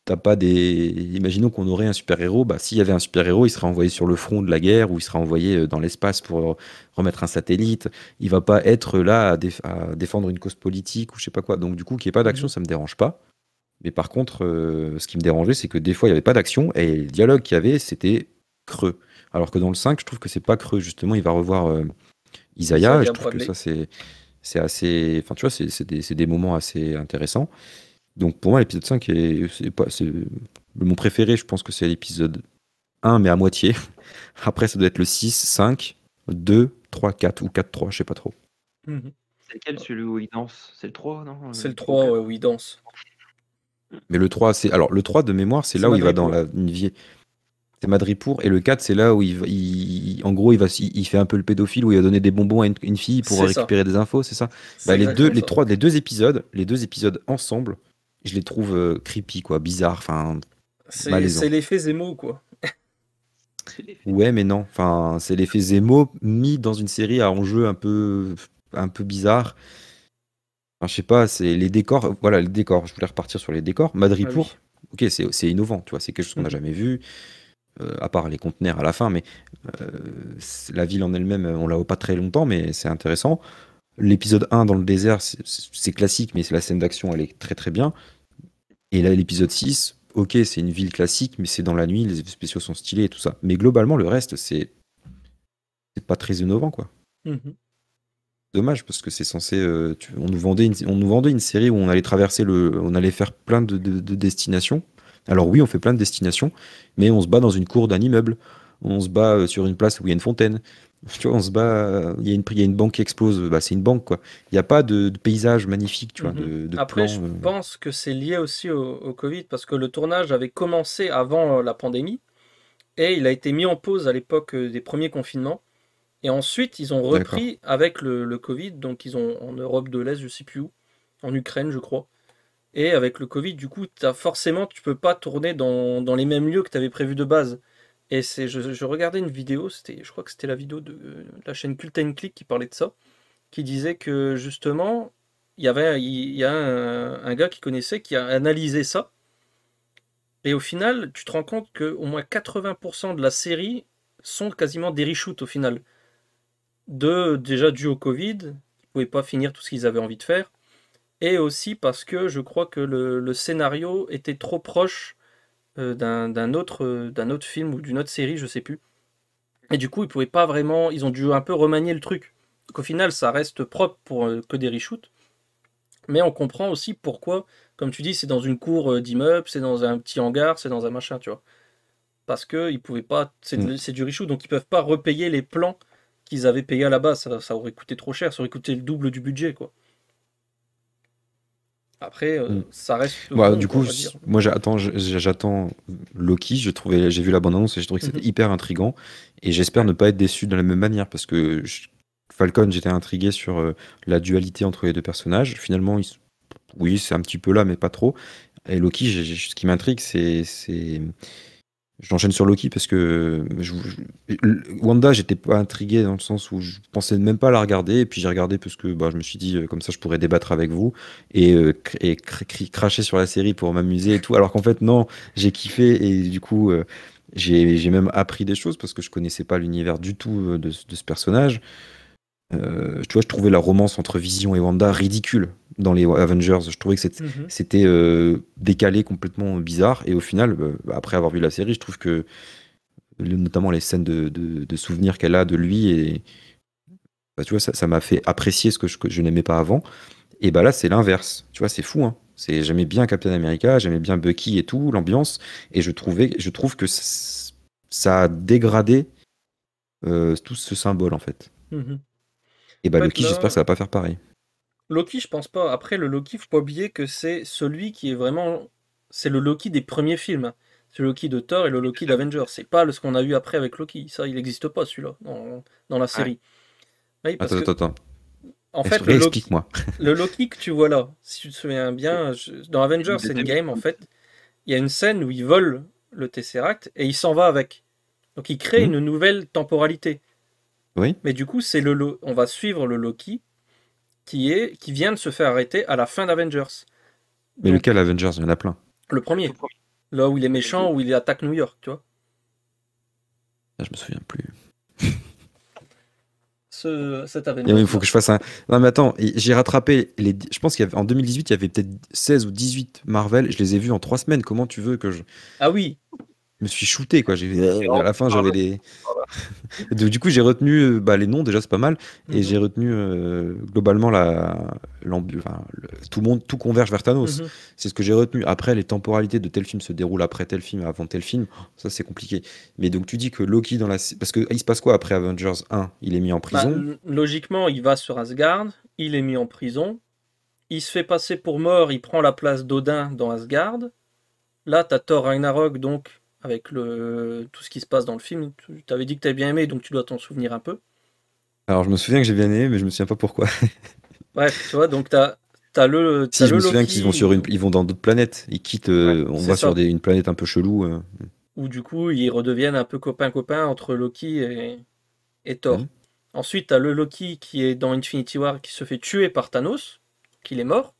t'as pas des. Imaginons qu'on aurait un super-héros, bah, s'il y avait un super-héros, il serait envoyé sur le front de la guerre ou il serait envoyé dans l'espace pour remettre un satellite. Il va pas être là à défendre une cause politique ou je sais pas quoi. Donc, du coup, qu'il n'y ait pas d'action,
Mhm.
ça me dérange pas. Mais par contre, ce qui me dérangeait, c'est que des fois, il n'y avait pas d'action et le dialogue qu'il y avait, c'était creux. Alors que dans le 5, je trouve que c'est pas creux. Justement, il va revoir Isaiah et je
Isaiah
trouve que
Bradley.
ça, c'est assez. Enfin, tu vois, c'est des moments assez intéressants. Donc pour moi, l'épisode 5 c'est mon préféré. Je pense que c'est l'épisode 1, mais à moitié. Après, ça doit être le 6, 5, 2, 3, 4 ou 4, 3, je sais pas trop.
Mhm.
c'est lequel celui où il danse? C'est le 3, non?
C'est le
3 ou
3,
4?
ouais, où il danse.
Mais le 3, c'est. Alors, le 3 de mémoire, c'est
C'est
là où il va dans
Madripoor.
une vie. C'est Madripoor. Et le 4, c'est là où en gros, il fait un peu le pédophile, où il va donner des bonbons à une fille pour
C'est ça.
récupérer des infos, c'est ça?
C'est
Bah,
exactement ça.
les deux épisodes ensemble, je les trouve creepy, quoi, bizarre, enfin,
C'est
malaisant.
l'effet Zemo, quoi.
C'est l'effet.
Ouais, mais non. Enfin, c'est l'effet Zemo mis dans une série à enjeu un peu bizarre. Enfin, je sais pas, c'est les décors. Voilà, les décors. Je voulais repartir sur les décors.
Ah oui.
Madripoor, ok, c'est innovant, tu vois, c'est quelque chose qu'on n'a
Mhm.
jamais vu, à part les conteneurs à la fin, mais euh, la ville en elle-même, on la voit pas très longtemps, mais c'est intéressant. L'épisode 1 dans le désert, c'est classique, mais la scène d'action, elle est très très bien. Et là, l'épisode 6, ok, c'est une ville classique, mais c'est dans la nuit, les effets spéciaux sont stylés et tout ça. Mais globalement, le reste, c'est pas très innovant, quoi.
Mhm.
Dommage parce que c'est censé. On nous vendait une série où on allait on allait faire plein de destinations. Alors oui, on fait plein de destinations, mais on se bat dans une cour d'un immeuble. On se bat sur une place où il y a une fontaine. Tu vois, on se bat. Il y a une banque qui explose. Bah, c'est une banque, quoi. Il n'y a pas de paysage magnifique, tu vois,
Mhm.
de
Après,
plans.
je pense que c'est lié aussi au Covid, parce que le tournage avait commencé avant la pandémie, et il a été mis en pause à l'époque des premiers confinements. Et ensuite, ils ont
D'accord.
repris avec le Covid, donc ils ont en Europe de l'Est, je sais plus où, en Ukraine, je crois. Et avec le Covid, du coup, forcément, tu peux pas tourner dans les mêmes lieux que tu avais prévu de base. Et je regardais une vidéo, je crois que c'était la vidéo de la chaîne Cult and Click qui parlait de ça, qui disait que justement, il y a un gars qui connaissait qui a analysé ça. Et au final, tu te rends compte que au moins 80% de la série sont quasiment des reshoots au final. Déjà dû au Covid, ils ne pouvaient pas finir tout ce qu'ils avaient envie de faire, et aussi parce que je crois que le scénario était trop proche d'un autre film ou d'une autre série, je sais plus. Et du coup, ils pouvaient pas vraiment, ils ont dû un peu remanier le truc qu'au final, ça reste propre pour que des reshoots. Mais on comprend aussi pourquoi, comme tu dis, c'est dans une cour d'immeuble, c'est dans un petit hangar, c'est dans un machin, tu vois. Parce que ils pouvaient pas, c'est du reshoot, donc ils peuvent pas repayer les plans qu'ils avaient payés à la base. Ça aurait coûté trop cher, ça aurait coûté le double du budget, quoi. Après, ça reste
Bah,
bon,
du
quoi, on
coup,
va dire.
moi j'attends Loki. J'ai vu la bande-annonce et j'ai trouvé que c'était hyper intriguant. Et j'espère ne pas être déçu de la même manière parce que Falcon, j'étais intrigué sur la dualité entre les deux personnages. Finalement, oui, c'est un petit peu là, mais pas trop. Et Loki, ce qui m'intrigue, j'enchaîne sur Loki parce que Wanda, j'étais pas intrigué dans le sens où je pensais même pas la regarder. Et puis j'ai regardé parce que bah, je me suis dit, comme ça, je pourrais débattre avec vous et cracher sur la série pour m'amuser et tout. Alors qu'en fait, non, j'ai kiffé et du coup, j'ai même appris des choses parce que je connaissais pas l'univers du tout de ce personnage. Tu vois, je trouvais la romance entre Vision et Wanda ridicule dans les Avengers. Je trouvais que c'était décalé, complètement bizarre. Et au final, après avoir vu la série, je trouve que notamment les scènes de souvenirs qu'elle a de lui, et bah, tu vois, ça m'a fait apprécier ce que je n'aimais pas avant. Et bah là, c'est l'inverse. Tu vois, c'est fou, hein. J'aimais bien Captain America, j'aimais bien Bucky et tout, l'ambiance. Et je trouve que ça a dégradé tout ce symbole, en fait.
Mhm.
Et bah
En fait,
Loki, j'espère que
là,
ça va pas faire pareil.
Loki, je pense pas. Après, le Loki, faut pas oublier que c'est celui qui est vraiment. C'est le Loki des premiers films, hein. C'est le Loki de Thor et le Loki d'Avengers. C'est pas ce qu'on a eu après avec Loki. Ça, il n'existe pas, celui-là, dans la
Ouais.
série. Oui, parce que,
Attends.
en fait,
Réexplique-moi.
le Loki que tu vois là, si tu te souviens bien, dans Avengers
De
Endgame, en
2012.
fait, il y a une scène où il vole le Tesseract et il s'en va avec. Donc, il crée
Hmm.
une nouvelle temporalité.
Oui,
Mais du coup, on va suivre le Loki qui vient de se faire arrêter à la fin d'Avengers.
mais lequel
Donc,
Avengers? Il y en a plein.
le
Le tout
premier,
premier.
là où il est
Il y en a eu deux.
méchant, où il attaque New York, tu vois.
Ah, je me souviens plus.
Cet
Et oui, il
Avengers-là.
faut que je fasse un. Non, mais attends, j'ai rattrapé les. Je pense qu'en 2018, il y avait peut-être 16 ou 18 Marvel. Je les ai vus en 3 semaines. Comment tu veux que je
Ah oui,
me suis shooté, quoi. À la fin, j'avais
Pardon.
les. Du coup, j'ai retenu bah, les noms, déjà, c'est pas mal. Et
mhm,
j'ai retenu globalement tout le monde, tout converge vers Thanos.
mhm.
C'est ce que j'ai retenu. Après, les temporalités de tel film se déroulent après tel film, avant tel film, ça c'est compliqué. Mais donc tu dis que Loki dans la. Parce que il se passe quoi après Avengers 1? Il est mis en
Bah,
prison.
logiquement, il va sur Asgard, il est mis en prison, il se fait passer pour mort, il prend la place d'Odin dans Asgard. Là, t'as Thor Ragnarok, donc, avec tout ce qui se passe dans le film. Tu t'avais dit que t'avais bien aimé, donc tu dois t'en souvenir un peu.
Alors je me souviens que j'ai bien aimé, mais je me souviens pas pourquoi.
Bref, tu vois, donc t'as
Si, je
le
me souviens qu'ils vont
Loki
sur ils vont dans d'autres planètes. Ils quittent.
Ouais.
On
c'est
va sur
ça,
une planète un peu chelou.
où du coup, ils redeviennent un peu copains-copains entre Loki et
Hmm.
Thor. Ensuite, t'as le Loki qui est dans Infinity War qui se fait tuer par Thanos, qu'il est mort,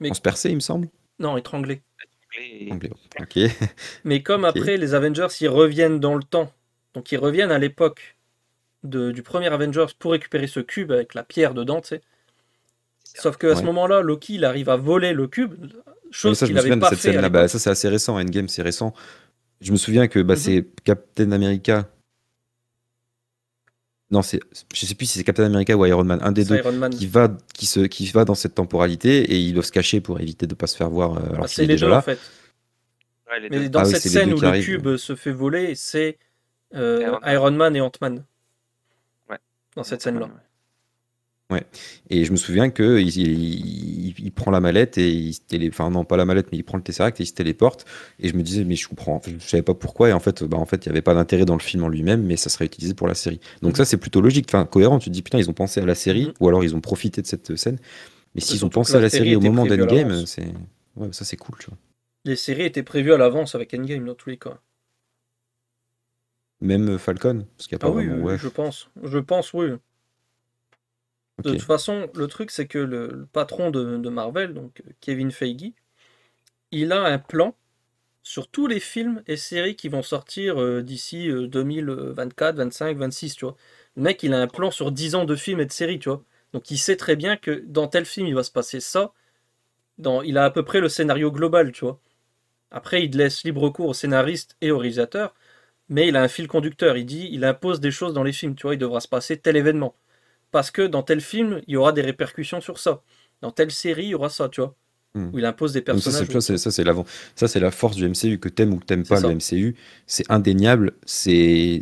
mais
Transpercé, il me semble.
non, étranglé.
Et
Anglais. Ok.
Mais comme
Ok.
après les Avengers, ils reviennent dans le temps, donc ils reviennent à l'époque du premier Avengers pour récupérer ce cube avec la pierre dedans, tu sais.
c'est ça.
Sauf qu'à ce
Ouais.
moment-là, Loki, il arrive à voler le cube,
Ah, mais
chose
ça, je
qu'il
me
n'avait
souviens de
pas
cette
fait à
scène-là. Bah, ça,
l'époque.
c'est assez récent. Endgame, c'est récent. Je me souviens que bah,
Mhm.
c'est Captain America. Non, je sais plus si c'est Captain America ou Iron Man, un des
C'est
deux,
Iron Man.
qui va dans cette temporalité et ils doivent se cacher pour éviter de ne pas se faire voir
Bah,
alors qu'il
c'est
est
les
déjà
deux en
là.
fait.
Ouais, les deux.
Mais dans
Ah oui,
cette
c'est les deux
scène où
qui
le
arrivent.
cube se fait voler, c'est
Iron Man.
Iron Man et Ant-Man
Ouais.
dans
Et
cette
Ant-Man,
scène-là.
ouais.
Ouais. Et je me souviens que il prend la mallette et enfin non pas la mallette mais il prend le Tesseract et il se téléporte et je me disais mais je comprends, je savais pas pourquoi et en fait il y avait pas d'intérêt dans le film en lui-même mais ça serait utilisé pour la série. Donc ça
Mhm.
c'est plutôt logique, enfin cohérent. Tu te dis putain ils ont pensé à la série
Mhm.
ou alors ils ont profité de cette scène. Mais
Et
s'ils ont
surtout que
pensé
la
à la
série
série au
était
moment
prévue à
d'Endgame,
l'avance.
c'est ouais, ça c'est cool, tu vois.
Les séries étaient prévues à l'avance avec Endgame dans tous les cas.
Même Falcon, parce qu'il n'y a
Ah
pas
oui,
vraiment
oui, oui,
ouais.
je pense. Je pense, oui. De
Ok.
toute façon, le truc, c'est que le patron de Marvel, donc Kevin Feige, il a un plan sur tous les films et séries qui vont sortir d'ici 2024, 25, 26, tu vois. Le mec, il a un plan sur 10 ans de films et de séries, tu vois. Donc il sait très bien que dans tel film, il va se passer ça. Il a à peu près le scénario global, tu vois. Après, il laisse libre cours au scénariste et au réalisateur, mais il a un fil conducteur. Il impose des choses dans les films, tu vois. Il devra se passer tel événement. parce que dans tel film, il y aura des répercussions sur ça. Dans telle série, il y aura ça, tu vois. Où il impose des
Donc
personnages.
ça, c'est la force du MCU, que t'aimes ou que t'aimes
C'est
pas
ça.
le MCU, c'est indéniable, c'est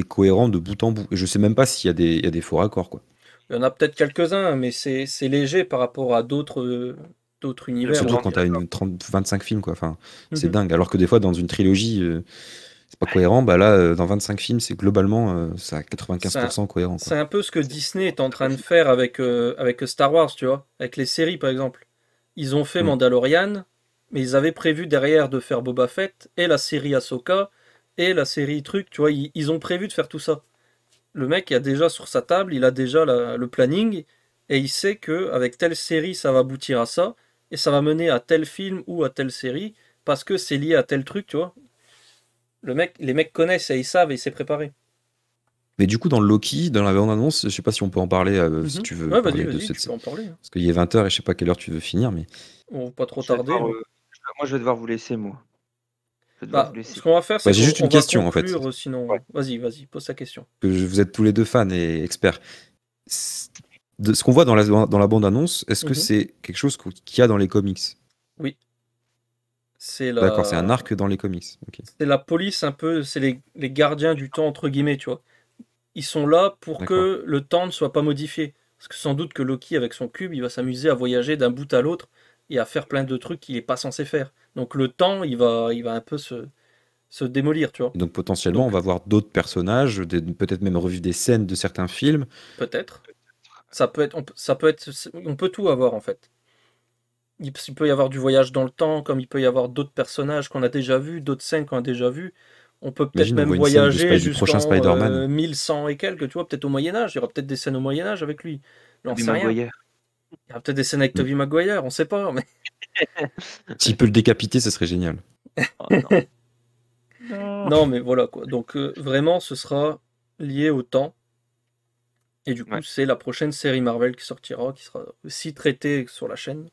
cohérent de bout en bout. Et je sais même pas s'il y a des faux raccords, quoi.
Il y en a peut-être quelques-uns, mais c'est léger par rapport à d'autres univers.
Surtout
Vraiment
quand t'as une 25 films, quoi. Enfin, c'est
Mhm.
dingue. Alors que des fois, dans une trilogie, c'est pas cohérent. Bah là, dans 25 films, c'est globalement, c'est à 95% cohérent, quoi.
C'est un peu ce que Disney est en train de faire avec Star Wars, tu vois, avec les séries par exemple. Ils ont fait
Mm.
Mandalorian, mais ils avaient prévu derrière de faire Boba Fett et la série Ahsoka et la série truc, tu vois, ils ont prévu de faire tout ça. Le mec il a déjà sur sa table, il a déjà le planning et il sait que avec telle série ça va aboutir à ça et ça va mener à tel film ou à telle série parce que c'est lié à tel truc, tu vois. Les mecs connaissent et ils savent et il s'est préparé.
Mais du coup, dans Loki, dans la bande-annonce, je sais pas si on peut en parler, si tu veux
Ouais, vas-y,
parler de
vas-y,
cette
tu peux
série.
en parler, hein.
Parce qu'il est 20h et je sais pas à quelle heure tu veux finir, mais
On va pas trop
Je vais
tarder,
devoir,
mais...
moi, je vais devoir vous laisser, moi. Je vais devoir
Bah,
vous laisser.
ce qu'on va faire,
bah,
c'est
j'ai juste
qu'on
une
va
question, en fait.
conclure, sinon...
Ouais.
Vas-y, pose ta question.
Vous êtes tous les deux fans et experts. De ce qu'on voit dans la bande-annonce, est-ce que
Mhm.
c'est quelque chose qu'il y a dans les comics?
Oui, c'est
D'accord, c'est un arc dans les comics. Ok.
c'est la police un peu, c'est les gardiens du temps, entre guillemets, tu vois. Ils sont là pour
D'accord.
que le temps ne soit pas modifié. Parce que sans doute que Loki, avec son cube, il va s'amuser à voyager d'un bout à l'autre et à faire plein de trucs qu'il n'est pas censé faire. Donc le temps, il va un peu se démolir, tu vois.
Et donc potentiellement, on
Donc
va voir d'autres personnages, peut-être même revivre des scènes de certains films.
peut-être. Ça peut être, on peut tout avoir en fait. Il peut y avoir du voyage dans le temps, comme il peut y avoir d'autres personnages qu'on a déjà vus, d'autres scènes qu'on a déjà vues. On peut peut-être
Imagine, on
même
voit une scène
voyager
du prochain
jusqu'en
Spider-Man.
1100 et quelques, tu vois, peut-être au Moyen-Âge. Il y aura peut-être des scènes au Moyen-Âge avec lui. J'en
Tobey
sais rien.
Maguire.
Il y aura peut-être des scènes avec
Mm.
Tobey Maguire, on sait pas. Mais...
S'il peut le décapiter, ce serait génial.
Oh, non. Non.
Non, mais voilà quoi. Donc vraiment, ce sera lié au temps. Et du coup,
Ouais.
c'est la prochaine série Marvel qui sortira, qui sera aussi traitée sur la chaîne.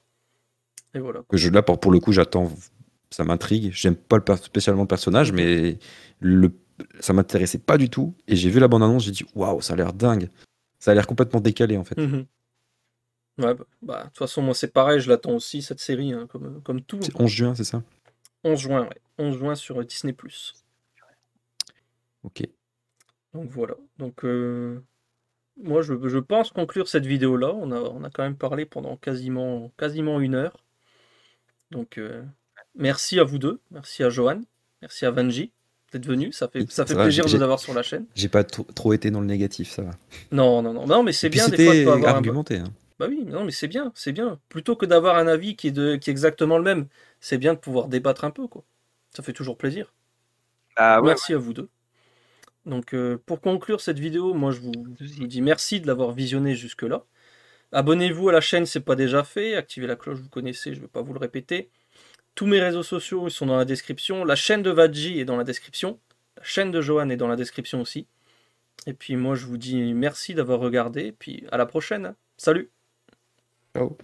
Et voilà quoi.
Là, pour le coup, j'attends. Ça m'intrigue. J'aime pas spécialement le personnage,
Mhm.
mais ça m'intéressait pas du tout. Et j'ai vu la bande-annonce, j'ai dit waouh, ça a l'air dingue. Ça a l'air complètement décalé en fait.
Mhm. Ouais, de toute façon, moi c'est pareil, je l'attends aussi cette série, hein, comme tout.
C'est 11 juin, c'est ça?
11 juin, ouais. 11 juin sur Disney+.
Ok.
Donc voilà. Donc moi je pense conclure cette vidéo-là. On a quand même parlé pendant quasiment 1 heure. Donc merci à vous deux, merci à Johan, merci à Vanji d'être venu. Ça fait
Ça va,
plaisir de vous avoir sur la chaîne.
j'ai pas trop été dans le négatif, ça va.
Non, mais
Et
c'est
puis
bien des fois de pas
c'était
avoir un...
argumenté, hein.
Bah oui, non, mais c'est bien, c'est bien. Plutôt que d'avoir un avis qui est exactement le même, c'est bien de pouvoir débattre un peu, quoi. Ça fait toujours plaisir.
Ah ouais,
Merci à vous deux. Donc pour conclure cette vidéo, moi je vous dis merci de l'avoir visionné jusque-là. Abonnez-vous à la chaîne, c'est pas déjà fait. Activez la cloche, vous connaissez, je ne vais pas vous le répéter. Tous mes réseaux sociaux ils sont dans la description. La chaîne de Vadji est dans la description. La chaîne de Johan est dans la description aussi. Et puis moi je vous dis merci d'avoir regardé. Et puis à la prochaine. Salut!
Ciao.